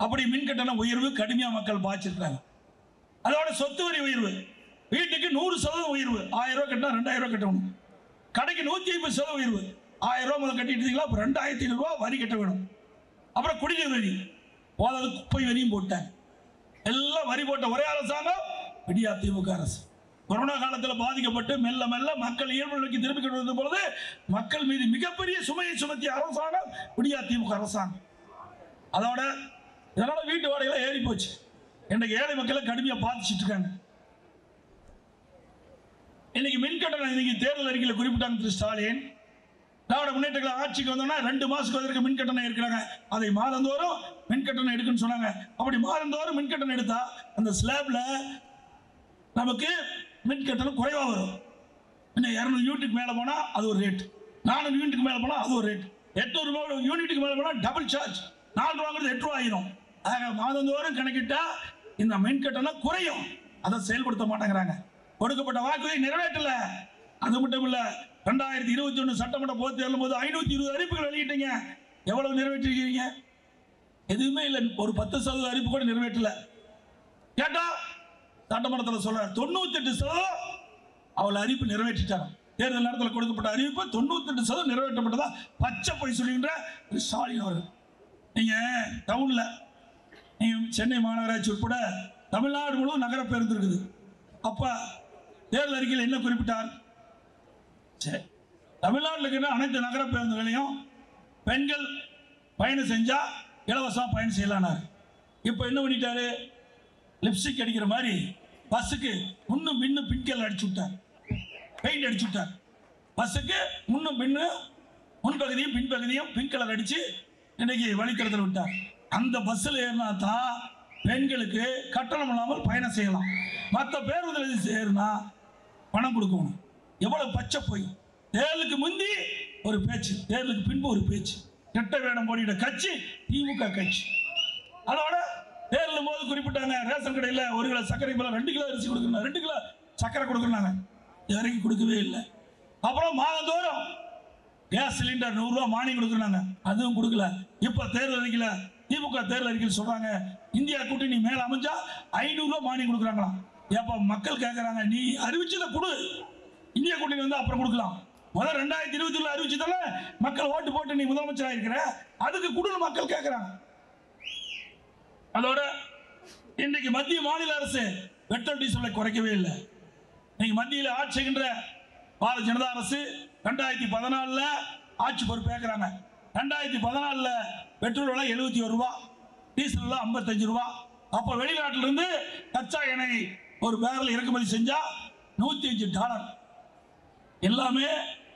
அப்படி மின் கட்டண உயர்வு கடுமையா மக்கள் பாதிச்சிருக்காங்க. அதோட சொத்து வரி உயர்வு, வீட்டுக்கு 100% உயர்வு. 1000 ரூபாய் கட்டினா 2000 ரூபாய் கட்டணும். கடைக்கு 150% உயர்வு. 1000 ரூபாய் முதல் கட்டிட்டீங்களா, அப்ப 2500 ரூபாய் வரி கட்ட வேணும். அப்புறம் குடிநீர் வரி, போதாது குப்பை வரியும் போட்டாங்க. எல்லாம் வரி போட்ட ஒரே அரசாங்கம் விடியா திமுக அரசு. கொரோனா காலத்தில் பாதிக்கப்பட்டு மெல்ல மெல்ல மக்கள் இயல்பு நிலைக்கு திருப்பி கொண்டு வந்த பொழுது மக்கள் மீது மிகப்பெரிய சுமையை சுமத்திய அரசாங்கம் விடியா திமுக அரசாங்கம். அதோட இதனால வீட்டு வாடகைல ஏறி போச்சு. இன்றைக்கு ஏழை மக்களை கடுமையா பாதிச்சுட்டு இருக்காங்க. இன்னைக்கு மின் கட்டணம் இன்னைக்கு தேர்தல் அறிக்கையில் குறிப்பிட்டாங்க திரு ஸ்டாலின். திராவிட முன்னேற்ற கழகம் ஆட்சிக்கு வந்தோம்னா 2 மாசத்துக்கு வரைக்கும் மின் கட்டணம் இருக்கிறாங்க. அதை மாதந்தோறும் மின் கட்டணம் எடுக்குன்னு சொன்னாங்க. அப்படி மாதந்தோறும் மின் கட்டணம் எடுத்தா அந்த ஸ்லாப்ல நமக்கு மின் கட்டணம் குறைவா வரும். இன்னும் 200 யூனிட்டுக்கு மேல போனா அது ஒரு ரேட், 400 யூனிட்டுக்கு மேல போனா அது ஒரு ரேட், 800 யூனிட்டுக்கு மேல போனா டபுள் சார்ஜ். 4 ரூபாங்கிறது 8 ரூபாய் ஆயிரும். மாதந்தோறும் கணக்கிட்டா இந்த மின் கட்டணம் குறையும். அதை செயல்படுத்த மாட்டேங்கிறாங்க. கொடுக்கப்பட்ட வாக்குறுதி நிறைவேற்றல. அது மட்டும் இல்ல, 2021 சட்டமன்ற பொதுத் தேர்தல் போது 520 அறிவிப்புகள் வெளியிட்டீங்க. எவ்வளவு நிறைவேற்றிருக்கீங்க? எதுவுமே இல்லை. ஒரு 10% அறிவிப்பு கூட நிறைவேற்றல. கேட்டா சட்டமன்றத்தில் சொல்ற 98% அவள் அறிவிப்பு நிறைவேற்றிட்டாங்க. தேர்தல் நேரத்தில் கொடுக்கப்பட்ட அறிவிப்பு 98% நிறைவேற்றப்பட்டதா பச்சை போய் சொல்லுகின்ற ஸ்டாலின் அவர்கள். நீங்க டவுன்ல நீங்க சென்னை மாநகராட்சி உட்பட தமிழ்நாடு முழுவதும் நகர பேருந்து இருக்குது. அப்ப தேர்தல் அறிக்கையில் என்ன குறிப்பிட்டார்? தமிழ்நாட்டில் இருக்கிற அனைத்து நகர பேருந்துகளையும் பெண்கள் பயணம் செஞ்சா இலவசமாக பயணம் செய்யலானார். இப்போ என்ன பண்ணிட்டாரு? லிப்ஸ்டிக் அடிக்கிற மாதிரி பஸ்ஸுக்கு முன்னும் பின்னும் பின்கல் அடிச்சு விட்டார், பெயிண்ட் அடிச்சு விட்டார். பஸ்ஸுக்கு முன்னும் பின்னும் முன்பகுதியும் பின்பகுதியும் பிங்க் கலர் அடிச்சு இன்னைக்கு வழித்தடத்தில் விட்டார். அந்த பஸ்ஸில் ஏறினா தான் பெண்களுக்கு கட்டணம் இல்லாமல் பயணம் செய்யலாம். மற்ற பேருந்தில் ஏறினா பணம் கொடுக்கணும். எவ்வளவு பச்சை போய் தேர்தலுக்கு முந்தி ஒரு பேச்சு, தேர்தலுக்கு பின்பு ஒரு பேச்சு. கெட்ட வேடம் போடிட கட்சி திமுக கட்சி. அதோட தேர்தலும் போது குறிப்பிட்டாங்க ரேஷன் கடையில் 1 கிலோ சர்க்கரை போல 2 கிலோ அரிசி கொடுக்கணும், 2 கிலோ சர்க்கரை கொடுக்கறாங்க. இறங்கி கொடுக்கவே இல்லை. அப்புறம் மாதந்தோறும் கேஸ் சிலிண்டர் 100 ரூபாய் மானியம் கொடுக்கறாங்க, அதுவும் கொடுக்கல. இப்ப தேர்தல் அறிக்கையில திமுக தேர்தல் அறிக்கையில் சொல்றாங்க இந்தியா கூட்டணி மேல அமைஞ்சா 500 ரூபாய் மானியம் கொடுக்கறாங்களாம். ஏப்பா மக்கள் கேட்கறாங்க, நீ அறிவிச்சதை கொடு, இந்தியா கூட்டணி வந்து அப்புறம் கொடுக்கலாம். முதல் 2020 அறிவிச்சதால மக்கள் ஓட்டு போட்டு நீ முதலமைச்சராக இருக்கிற, அதுக்கு கொடுன்னு மக்கள் கேட்கறாங்க. அதோட இன்றைக்கு மத்திய மாநில அரசு பெட்ரோல் டீசலை குறைக்கவே இல்லை. இன்னைக்கு மத்தியில் ஆட்சி செய்கின்ற பாரதிய ஜனதா அரசு 2014 ஆட்சி பொறுப்பு ஏற்கிறாங்க. 2014 பெட்ரோல் விலை 71 ரூபாய், டீசல் விலை 55 ரூபாய். அப்போ வெளிநாட்டிலிருந்து கச்சா எண்ணெய் ஒரு பேரல் இறக்குமதி செஞ்சா $105. எல்லாமே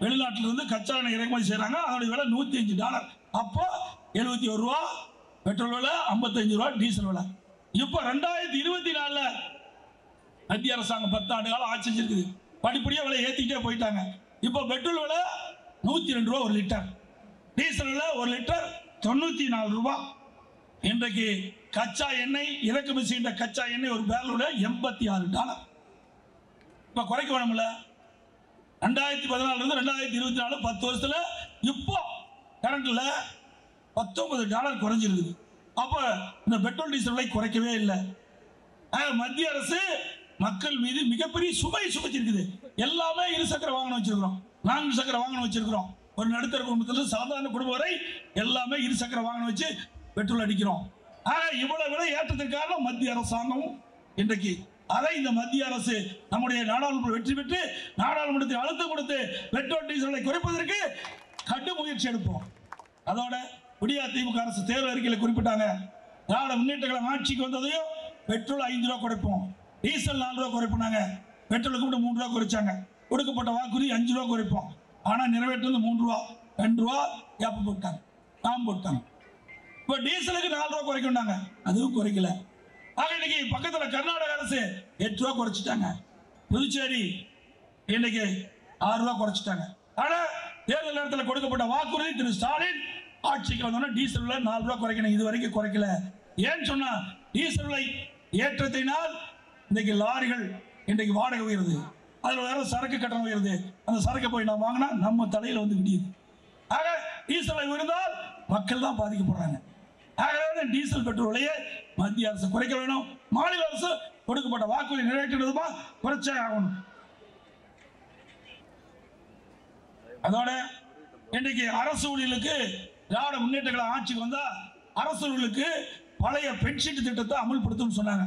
வெளிநாட்டிலிருந்து கச்சா எண்ணெய் இறக்குமதி செய்யறாங்க, அதோட விலை $105. அப்போ 71 ரூபாய் பெட்ரோல் விலை, 55 ரூபாய் டீசல் விலை. இப்போ 2024 மத்திய அரசாங்கம் 10 ஆண்டு காலம் ஆட்சி செஞ்சிருக்குது. படிப்படியாக விலை ஏற்றிக்கிட்டே போயிட்டாங்க. இப்போ பெட்ரோல் விலை 102 ரூபா ஒரு லிட்டர், டீசல் விலை ஒரு லிட்டர் 94 ரூபாய். இன்றைக்கு கச்சா எண்ணெய் இறக்குமதி செய்கின்ற கச்சா எண்ணெய் ஒரு பேரலோட $86. இப்போ குறைக்க வேணும்ல. 2014 2024 10 வருஷத்துல இப்போ கரண்ட்ல $19 குறைஞ்சிருக்குது. அப்ப இந்த பெட்ரோல் டீசல் விலை குறைக்கவே இல்லை. மத்திய அரசு மக்கள் மீது மிகப்பெரிய சுமை சுமத்திருக்குது. எல்லாமே 2 சக்கர வாகனம் வச்சிருக்கிறோம், 4 சக்கர வாகனம் வச்சிருக்கிறோம். ஒரு நடுத்தர குடும்பத்தில் சாதாரண குடும்பம் வரை எல்லாமே 2 சக்கர வாகனம் வச்சு பெட்ரோல் அடிக்கிறோம். இவ்வளவு விலை ஏற்றத்திற்கு காரணம் மத்திய அரசாங்கம். இன்றைக்கு அதை இந்த மத்திய அரசு நம்முடைய நாடாளுமன்ற வெற்றி பெற்று நாடாளுமன்றத்தில் அழுத்தம் கொடுத்து பெட்ரோல் டீசலை குறைப்பதற்கு கடும் முயற்சி எடுப்போம். அதோட விடியா திமுக அரசு தேர்தல் அறிக்கையில் குறிப்பிட்டாங்க, திராவிட முன்னேற்ற கழகம் ஆட்சிக்கு வந்ததையும் பெட்ரோல் 5 ரூபா குறைப்போம், டீசல் 4 ரூபா குறைப்பாங்க. பெட்ரோலுக்கு மட்டும் 3 ரூபா குறைச்சாங்க. கொடுக்கப்பட்ட வாக்குறுதி 5 ரூபா குறைப்போம். ஆனா நிறைவேற்றது 3 ரூபா 2 ரூபா ஏப்ப போட்டாங்க, நாம் போட்டாங்க. இப்போ டீசலுக்கு 4 ரூபா குறைக்கண்டாங்க, அதுவும் குறைக்கல. ஆக இன்னைக்கு பக்கத்துல கர்நாடக அரசு 8 ரூபா குறைச்சிட்டாங்க, புதுச்சேரி இன்னைக்கு 6 ரூபா குறைச்சிட்டாங்க. ஆனா தேர்தல் நேரத்தில் கொடுக்கப்பட்ட வாக்குறுதி திரு ஸ்டாலின் ஆட்சிக்கு வந்தோம்னா டீசல் விலை 4 ரூபா குறைக்கணும், இது வரைக்கும் குறைக்கல. ஏன்னு சொன்னா டீசல் விலை ஏற்றத்தினால் இன்னைக்கு லாரிகள் இன்றைக்கு வாடகை உயருது, அதில் வேற சரக்கு கட்டணம் உயருது. அந்த சரக்கை போய் நான் வாங்கினா நம்ம தலையில் வந்து விடியுது. ஆக டீசலை உயர்ந்தால் மக்கள் தான் பாதிக்கப்படுறாங்க. ஆகவே டீசல் பெட்ரோல் விலையை மத்திய அரசு குறைக்க வேணும். மாநில அரசு கொடுக்கப்பட்ட வாக்குறுதி நிறைவேற்றுமா குறைச்சே ஆகணும். அதோட இன்றைக்கு அரசு ஊழியர்களுக்கு திராவிட முன்னேற்ற கழக ஆட்சிக்கு வந்தா அரசு ஊழியர்களுக்கு பழைய பென்ஷன் திட்டத்தை அமல்படுத்தும் சொன்னாங்க.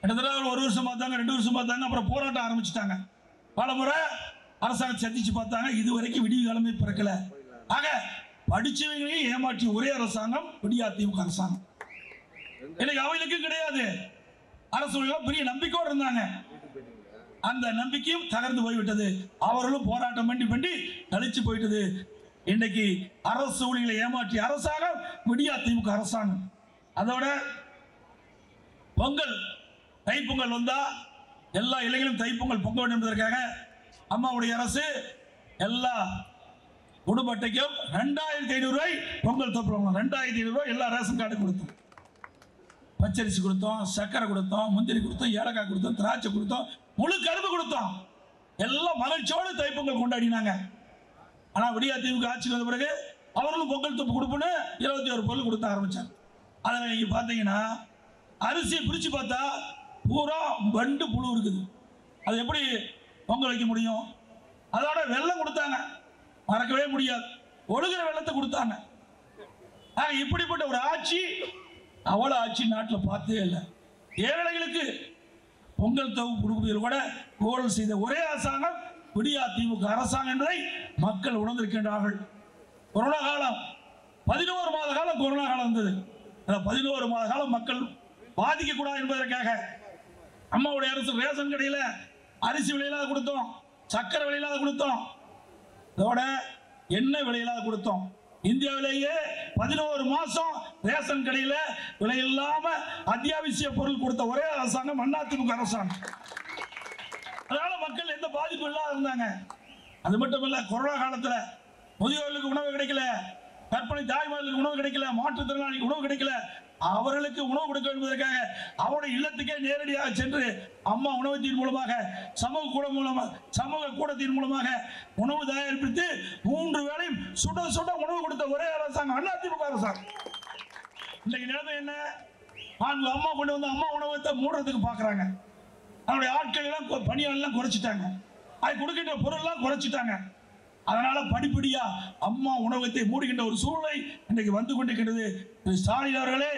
கிட்டத்தட்ட 1 வருஷம் பார்த்தாங்க, 2 வருஷம் பார்த்தாங்க, அப்புறம் போராட்டம் ஆரம்பிச்சுட்டாங்க. பல முறை அரசாங்கம் சந்திச்சு பார்த்தாங்க, இதுவரைக்கும் விடிவு காலமே பிறக்கல. ஆக படிச்சவங்களையும் ஏமாற்றி ஒரே அரசாங்கம் அதிமுக அரசாங்கம். இன்னைக்கு அவங்களுக்கும் கிடையாது. அரசு ஊழியர்கள் பெரிய நம்பிக்கையோடு இருந்தாங்க, அந்த நம்பிக்கையும் தகர்ந்து போய்விட்டது. அவர்களும் போராட்டம் பண்ணி கழிச்சு போயிட்டது. இன்றைக்கு அரசு ஊழியர்களை ஏமாற்றி அரசாங்கம் அதிமுக அரசாங்கம். அதோட பொங்கல் தைப்பொங்கல் வந்தா எல்லா இளைஞர்களும் தைப்பொங்கல் பொங்க வேண்டும் என்பதற்காக அம்மாவுடைய அரசு எல்லா குடும்ப அட்டைக்கும் 2500 ரூபாய் பொங்கல் தொப்புறோம். 2500 ரூபாய் எல்லா ரேஷன் கார்டு கொடுத்தோம். பச்சரிசி கொடுத்தோம், சக்கரை கொடுத்தோம், முந்திரி கொடுத்தோம், ஏலக்காய் கொடுத்தோம், திராட்சை கொடுத்தோம், முழு கரும்பு கொடுத்தோம். எல்லாம் மகிழ்ச்சியோடு தைப்பொங்கல் கொண்டாடினாங்க. ஆனா அதிமுக ஆட்சிக்கு வந்த பிறகு அவர்களும் பொங்கல் தொப்பு கொடுப்புன்னு 21 பொருள் கொடுத்த ஆரம்பிச்சாங்க. அதில் நீங்க பார்த்தீங்கன்னா அரிசியை பிரிச்சு பார்த்தா பூரா வண்டு புழு இருக்குது. அது எப்படி பொங்கல் வைக்க முடியும்? அதோட வெள்ளம் கொடுத்தாங்க, மறக்கவே முடியாது. ஒழுகிற வெள்ளத்தை கொடுத்தாங்க. இப்படிப்பட்ட ஒரு ஆட்சி அவ்வளவு ஆட்சி நாட்டில் பார்த்தே இல்லை. ஏழைகளுக்கு பொங்கல் தொகுப்பு கொடுப்பதில் கூட ஊழல் செய்த ஒரே அரசாங்கம் அதிமுக அரசாங்கம் என்பதை மக்கள் உணர்ந்திருக்கின்றார்கள். கொரோனா காலம் 11 மாத காலம் கொரோனா காலம் இருந்தது. 11 மாத காலம் மக்கள் பாதிக்க கூடாது என்பதற்காக அம்மாவுடைய அரசு ரேஷன் கடையில் அரிசி விலையில்லாத கொடுத்தோம், சக்கரை விலையில்லாத கொடுத்தோம், அதோட எண்ணெய் விலையில்லாத கொடுத்தோம். இந்தியாவிலேயே 11 மாசம் ரேஷன் கடையில் விலையில்லாம அத்தியாவசிய பொருள் கொடுத்த ஒரே அரசாங்கம் அதிமுக அரசாங்கம். அதனால மக்கள் எந்த பாதிப்பும் இல்லாத இருந்தாங்க. அது மட்டும் இல்ல, கொரோனா காலத்துல முதியோர்களுக்கு உணவு கிடைக்கல, கர்ப்பிணி தாய்மார்களுக்கு உணவு கிடைக்கல, மாற்றுத்திறனாளிக்கு உணவு கிடைக்கல. அவர்களுக்கு உணவு கொடுக்க என்பதற்காக அவருடைய இல்லத்துக்கே நேரடியாக சென்று அம்மா உணவகத்தின் மூலமாக சமூக கூடத்தின் மூலமாக உணவு தயாரிப்பித்து 3 வேளையும் சுட சுட உணவு கொடுத்த ஒரே அரசாங்கம் அதிமுக அரசாங்கம். இன்றைக்கு நிலைமை என்ன? அம்மா கொண்டு வந்து அம்மா உணவகத்தை மூடுறதுக்கு பாக்குறாங்க. அவருடைய ஆட்கள் எல்லாம் பணியாளெல்லாம் குறைச்சிட்டாங்க, அது கொடுக்கின்ற பொருள் எல்லாம் குறைச்சிட்டாங்க. அதனால படிப்படியா அம்மா உணவகத்தை மூடுகின்ற ஒரு சூழ்நிலை இன்றைக்கு வந்து கொண்டிருக்கிறது. ஸ்டாலின் அவர்களே,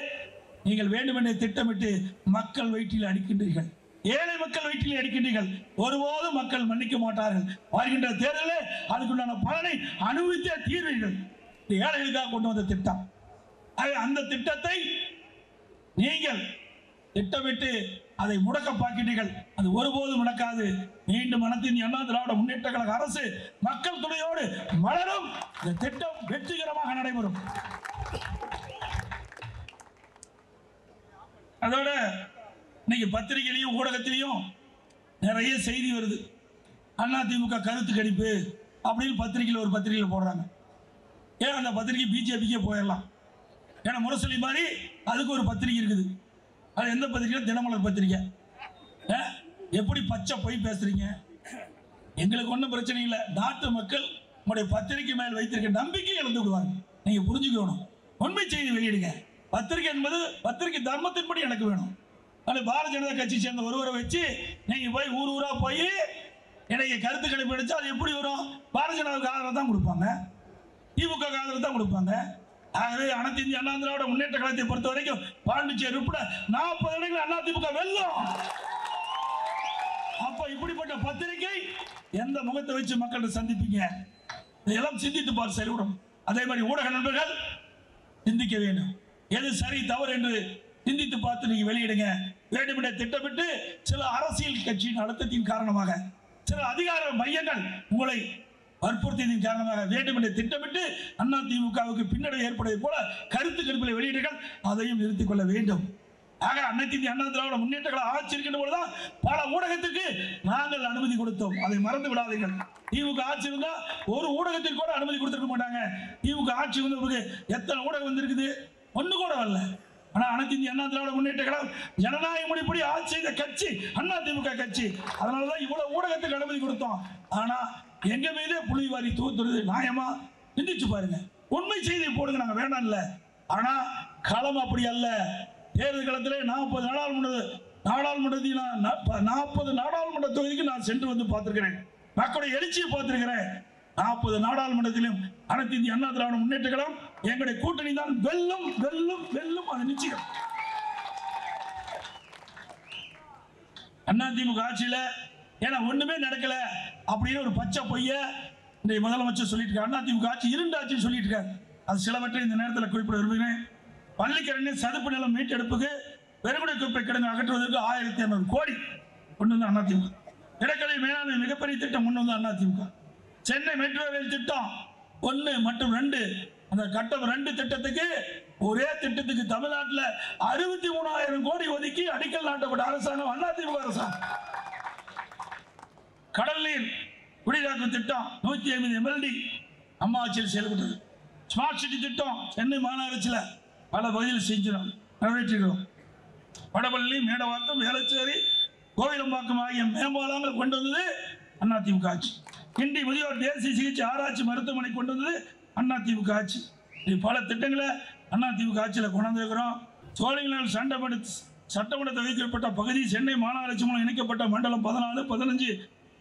நீங்கள் வேண்டுமென்றே திட்டமிட்டு மக்கள் வயிற்றில் அடிக்கின்றீர்கள், ஏழை மக்கள் வயிற்றில் அடிக்கின்றீர்கள். ஒருபோதும் மக்கள் மன்னிக்க மாட்டார்கள். வருகின்ற தேர்தலில் அதுக்குண்டான பலனை அனுபவித்தே தீர்வீர்கள். ஏழைகளுக்காக கொண்டு வந்த திட்டம், அந்த திட்டத்தை நீங்கள் திட்டமிட்டு அதை முடக்க பார்க்கிறீர்கள். அது ஒருபோதும் நடக்காது. மீண்டும் அனைத்து அண்ணா திராவிட முன்னேற்ற கழக அரசு மக்கள் துணையோடு மலரும். இந்த திட்டம் வெற்றிகரமாக நடைபெறும். அதோட இன்னைக்கு பத்திரிகையிலையும் ஊடகத்திலையும் நிறைய செய்தி வருது. அதிமுக கருத்து கணிப்பு அப்படின்னு பத்திரிகையில் ஒரு பத்திரிகையில் போடுறாங்க. ஏன் அந்த பத்திரிகை பிஜேபிக்கே போயிடலாம். ஏன்னா முரசொலி மாதிரி அதுக்கு ஒரு பத்திரிகை இருக்குது. அது எந்த பத்திரிகை? தினமலர் பத்திரிகை. எப்படி பச்சை போய் பேசுறீங்க? எங்களுக்கு ஒன்றும் பிரச்சனை இல்லை. நாட்டு மக்கள் உங்களுடைய பத்திரிகை மேல் வைத்திருக்க நம்பிக்கை இழந்து விடுவாங்க. நீங்க புரிஞ்சுக்கணும். உண்மை செய்தி வெளியிடுங்க. பத்திரிகை என்பது பத்திரிகை தர்மத்தின்படி எனக்கு வேணும். அது பாரதிய ஜனதா கட்சி சேர்ந்த ஒருவரை வச்சு நீங்க போய் ஊரா போய் எனக்கு கருத்து கணிப்பு அடிச்சா அது எப்படி வரும்? பாரதிய ஜனதாவுக்கு ஆதரவு தான் கொடுப்பாங்க, திமுக ஆதரவு தான் கொடுப்பாங்க. ஆகவே அனைத்து இந்திய அண்ணா திராவிட முன்னேற்ற கழகத்தை பொறுத்த வரைக்கும் பாண்டிச்சேரி உட்பட 40 இடங்கள் அதிமுக வெல்லும். அப்ப இப்படிப்பட்ட பத்திரிகை எந்த முகத்தை வச்சு மக்களை சந்திப்பீங்க? இதெல்லாம் சிந்தித்து பார்த்து செயல்படும். அதே மாதிரி ஊடக நண்பர்கள் சிந்திக்க வேண்டும். எது சரி தவறு என்று சிந்தித்து பார்த்து நீங்க வெளியிடுங்க. வேண்டுமென்றே திட்டமிட்டு சில அரசியல் கட்சியின் அழுத்தத்தின் காரணமாக, சில அதிகார மையங்கள் உங்களை வற்புறுத்தியதன் காரணமாக வேண்டுமென்றே திட்டமிட்டு அதிமுகவுக்கு பின்னடைவு ஏற்படுவதை போல கருத்து கணிப்புகளை வெளியிடுங்கள். அதையும் நிறுத்திக் கொள்ள வேண்டும். ஆக அனைத்து இந்திய அண்ணா திராவிட முன்னேற்ற கழக ஆட்சி இருக்கின்ற போதுதான் பல ஊடகத்திற்கு நாங்கள் அனுமதி கொடுத்தோம். அதை மறந்து விடாதீர்கள். திமுக ஆட்சி இருந்தா ஒரு ஊடகத்திற்கு கூட அனுமதி கொடுத்திருக்க மாட்டாங்க. திமுக ஆட்சி வந்து எத்தனை ஊடகம் வந்திருக்குது? ஒண்ணு கூட வரல. ஆனா அனைத்து இந்திய அண்ணா திராவிட முன்னேற்ற கழகம் ஜனநாயக முறைப்படி ஆட்சி செய்த கட்சி அதிமுக கட்சி. அதனாலதான் இவ்வளவு ஊடகத்துக்கு அனுமதி கொடுத்தோம். ஆனா எங்க மீதே புலி வாரி தூத்துறது நியாயமா? சிந்திச்சு பாருங்க. உண்மை செய்தியை போடுங்க, நாங்க வேண்டாம் இல்ல. ஆனா களம் அப்படி அல்ல. தேர்தல் களத்திலே 40 நாடாளுமன்ற தொகுதிக்கு நான் சென்று வந்து பார்த்திருக்கிறேன். மக்களுடைய எழுச்சியை பார்த்திருக்கிறேன். 40 நாடாளுமன்றத்திலும் அனைத்து இந்திய அண்ணா திராவிட முன்னேற்ற கழகம் எங்களுடைய கூட்டணி தான் வெல்லும் வெல்லும் வெல்லும். அது நிச்சயம். அதிமுக ஆட்சியில ஏன்னா ஒண்ணுமே நடக்கல அப்படின்னு ஒரு பச்சை பொய்ய இந்த முதலமைச்சர் சொல்லிட்டு இருக்காரு. அதிமுக ஆட்சி இருண்டாட்சின்னு சொல்லிட்டு இருக்காரு. அது சிலவற்றை இந்த நேரத்தில் குறிப்பிட விரும்புகிறேன். பள்ளிக்கரணை சதுப்பு நிலம் மீட்டெடுப்புக்கு பெருங்குடி குப்பை கிடங்கு அகற்றுவதற்கு 1500 கோடி கொண்டு வந்த அதிமுக. இடக்கலை மேலாண்மை மிகப்பெரிய திட்டம் கொண்டு வந்த அதிமுக. சென்னை மெட்ரோ ரயில் திட்டம் 1 மற்றும் 2 அந்த கட்டம் 2 திட்டத்துக்கு ஒரே திட்டத்துக்கு தமிழ்நாட்டில் 63,000 கோடி ஒதுக்கி அடிக்கல் நாட்டப்பட்ட அரசாங்கம் அதிமுக அரசாங்கம். கடல் நீர் குடிநீர் திட்டம் 150 MLD அம்மா ஆட்சியில் செயல்பட்டது. ஸ்மார்ட் சிட்டி திட்டம் சென்னை மாநகராட்சியில் பல பகுதியில் செஞ்சோம், நிறைவேற்றுகிறோம். வடபள்ளி, மேடவாக்கம், வேளச்சேரி, கோவிலம்பாக்கம் ஆகிய மேம்பாலங்கள் கொண்டு வந்தது அதிமுக ஆட்சி. கிண்டி முதியோர் தேசிய சிகிச்சை ஆராய்ச்சி மருத்துவமனை கொண்டு வந்தது அதிமுக ஆட்சி. பல திட்டங்களை அதிமுக ஆட்சியில் கொண்டு வந்திருக்கிறோம். சோழிங்கநல்லூர் சட்டமன்ற தொகுதிக்கப்பட்ட பகுதி சென்னை மாநகராட்சி மூலம் இணைக்கப்பட்ட மண்டலம் 14, 15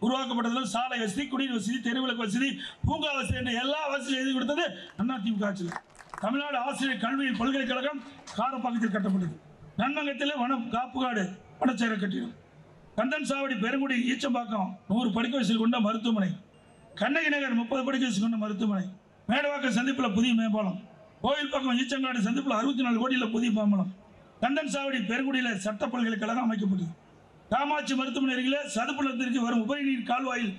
உருவாக்கப்பட்டதில் சாலை வசதி, குடிநீர் வசதி, தெருவிளக்கு வசதி, பூங்கா வசதி என்ற எல்லா வசதி செய்து கொடுத்தது அதிமுக ஆட்சியில். தமிழ்நாடு ஆசிரியர் கல்வி பல்கலைக்கழகம் காரப்பாக்கத்தில் கட்டப்பட்டது. நன்மங்கத்தில் வனம் காப்புக்காடு வனச்சேர கட்டிடம். கந்தன் சாவடி, பெருங்குடி, ஈச்சம்பாக்கம் 100 படுக்கை வசதி கொண்ட மருத்துவமனை. கண்ணகி நகர் 30 படுக்கை வசதி கொண்ட மருத்துவமனை. மேடவாக்கம் சந்திப்பில் புதிய மேம்பாலம். கோவில் பக்கம் ஈச்சங்காடு சந்திப்பில் 64 கோடியில் புதிய மேம்பாலம். கந்தன் சாவடி பெருங்குடியில் சட்ட பல்கலைக்கழகம் அமைக்கப்பட்டது. காமாட்சி மருத்துவமனை அருகில் சதுப்பு நிலத்திற்கு வரும் உபரி நீர் கால்வாயில்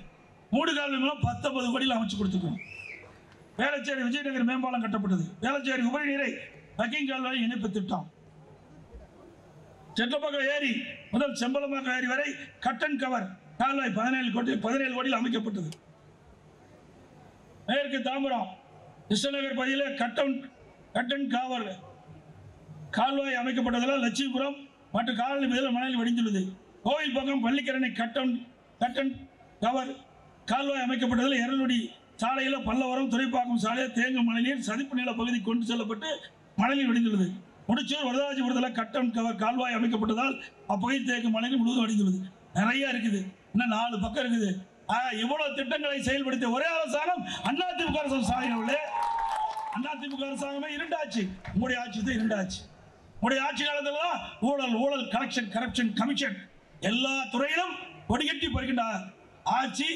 3 கால்வாய் மூலம் 19 கோடியில் அமைச்சு கொடுத்துருக்கோம். வேளச்சேரி விஜயநகர் மேம்பாலம் கட்டப்பட்டது. வேளச்சேரி உபரி நீரை பக்கிங் கால்வாய் இணைப்பு திட்டம். செட்டப்பாக்கம் ஏரி முதல் செம்பலமாக்கம் ஏரி வரை கட்டன் கவர் கால்வாய் 17 கோடியில் அமைக்கப்பட்டது. மேற்கு தாம்பரம் கிருஷ்ணநகர் பகுதியில் கட்டன் கவர் கால்வாய் அமைக்கப்பட்டதால் லட்சுமிபுரம் மற்றும் காலனி பகுதியில் மணலில் வடிந்துள்ளது. கோவில் பக்கம் பள்ளிக்கரணை கட்டன் கவர் கால்வாய் அமைக்கப்பட்டதில் எரலுடி சாலையில் பல்லவரம் துறைப்பாக்கம் சாலையில் தேங்கும் மழைநீர் சதிப்பு நில பகுதி கொண்டு செல்லப்பட்டு மணலில் வடிந்துள்ளது. முடிச்சூர் வரதாஜிபுரத்தில் கட்டன் கவர் கால்வாய் அமைக்கப்பட்டதால் அப்பகுதி தேங்கும் மழைநீர் முழுவதும் வடிந்துள்ளது. நிறைய இருக்குது, இன்னும் 4 பக்கம் இருக்குது. இவ்வளவு திட்டங்களை செயல்படுத்திய ஒரே அரசாங்கம் அதிமுக அரசாங்கம். அதிமுக அரசாங்கமே இருண்டாச்சு. உங்களுடைய ஆட்சி தான் இருண்டாச்சு. உங்களுடைய ஆட்சி காலத்தில் தான் ஊழல் கரப்ஷன் கமிஷன் எல்லா துறையிலும் கொடிகட்டி பறிக்கின்ற ஆட்சி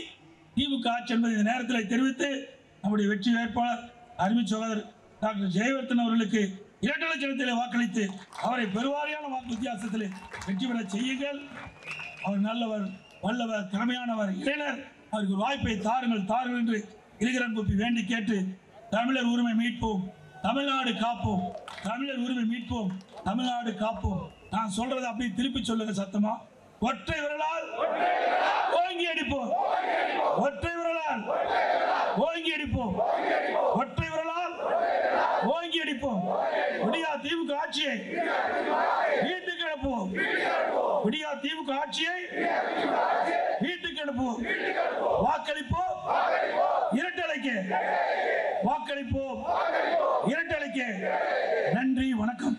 திமுக ஆட்சி என்பதை இந்த நேரத்தில் தெரிவித்து நம்முடைய வெற்றி வேட்பாளர் அருமை சகோதரர் டாக்டர் ஜெயவர்தன் அவர்களுக்கு 2 லட்சத்தில் வாக்களித்து அவரை பெருவாரியான வாக்கு வித்தியாசத்தில் வெற்றி பெற செய்யுங்கள். அவர் நல்லவர், வல்லவர், திறமையானவர், இளைஞர். அவருக்கு ஒரு வாய்ப்பை தாருங்கள் என்று இளைஞரன் கூப்பி வேண்டி கேட்டு தமிழர் உரிமை மீட்போம், தமிழ்நாடு காப்போம், தமிழர் உரிமை மீட்போம், தமிழ்நாடு காப்போம். நான் சொல்றதை அப்படியே திருப்பி சொல்லுங்க சத்தமா. ஒற்றை விரலால் ஓங்கி அடிப்போம், ஒற்றை விரலால் ஓங்கி அடிப்போம், ஒற்றை விரலால் ஓங்கி அடிப்போம். விடியா திமுக ஆட்சியை வீட்டுக்கு அனுப்புவோம், விடியா திமுக ஆட்சியை வீட்டுக்கு அனுப்புவோம். வாக்களிப்போம் இரட்டலைக்கு, வாக்களிப்போம் இரட்டலைக்கு. நன்றி, வணக்கம்.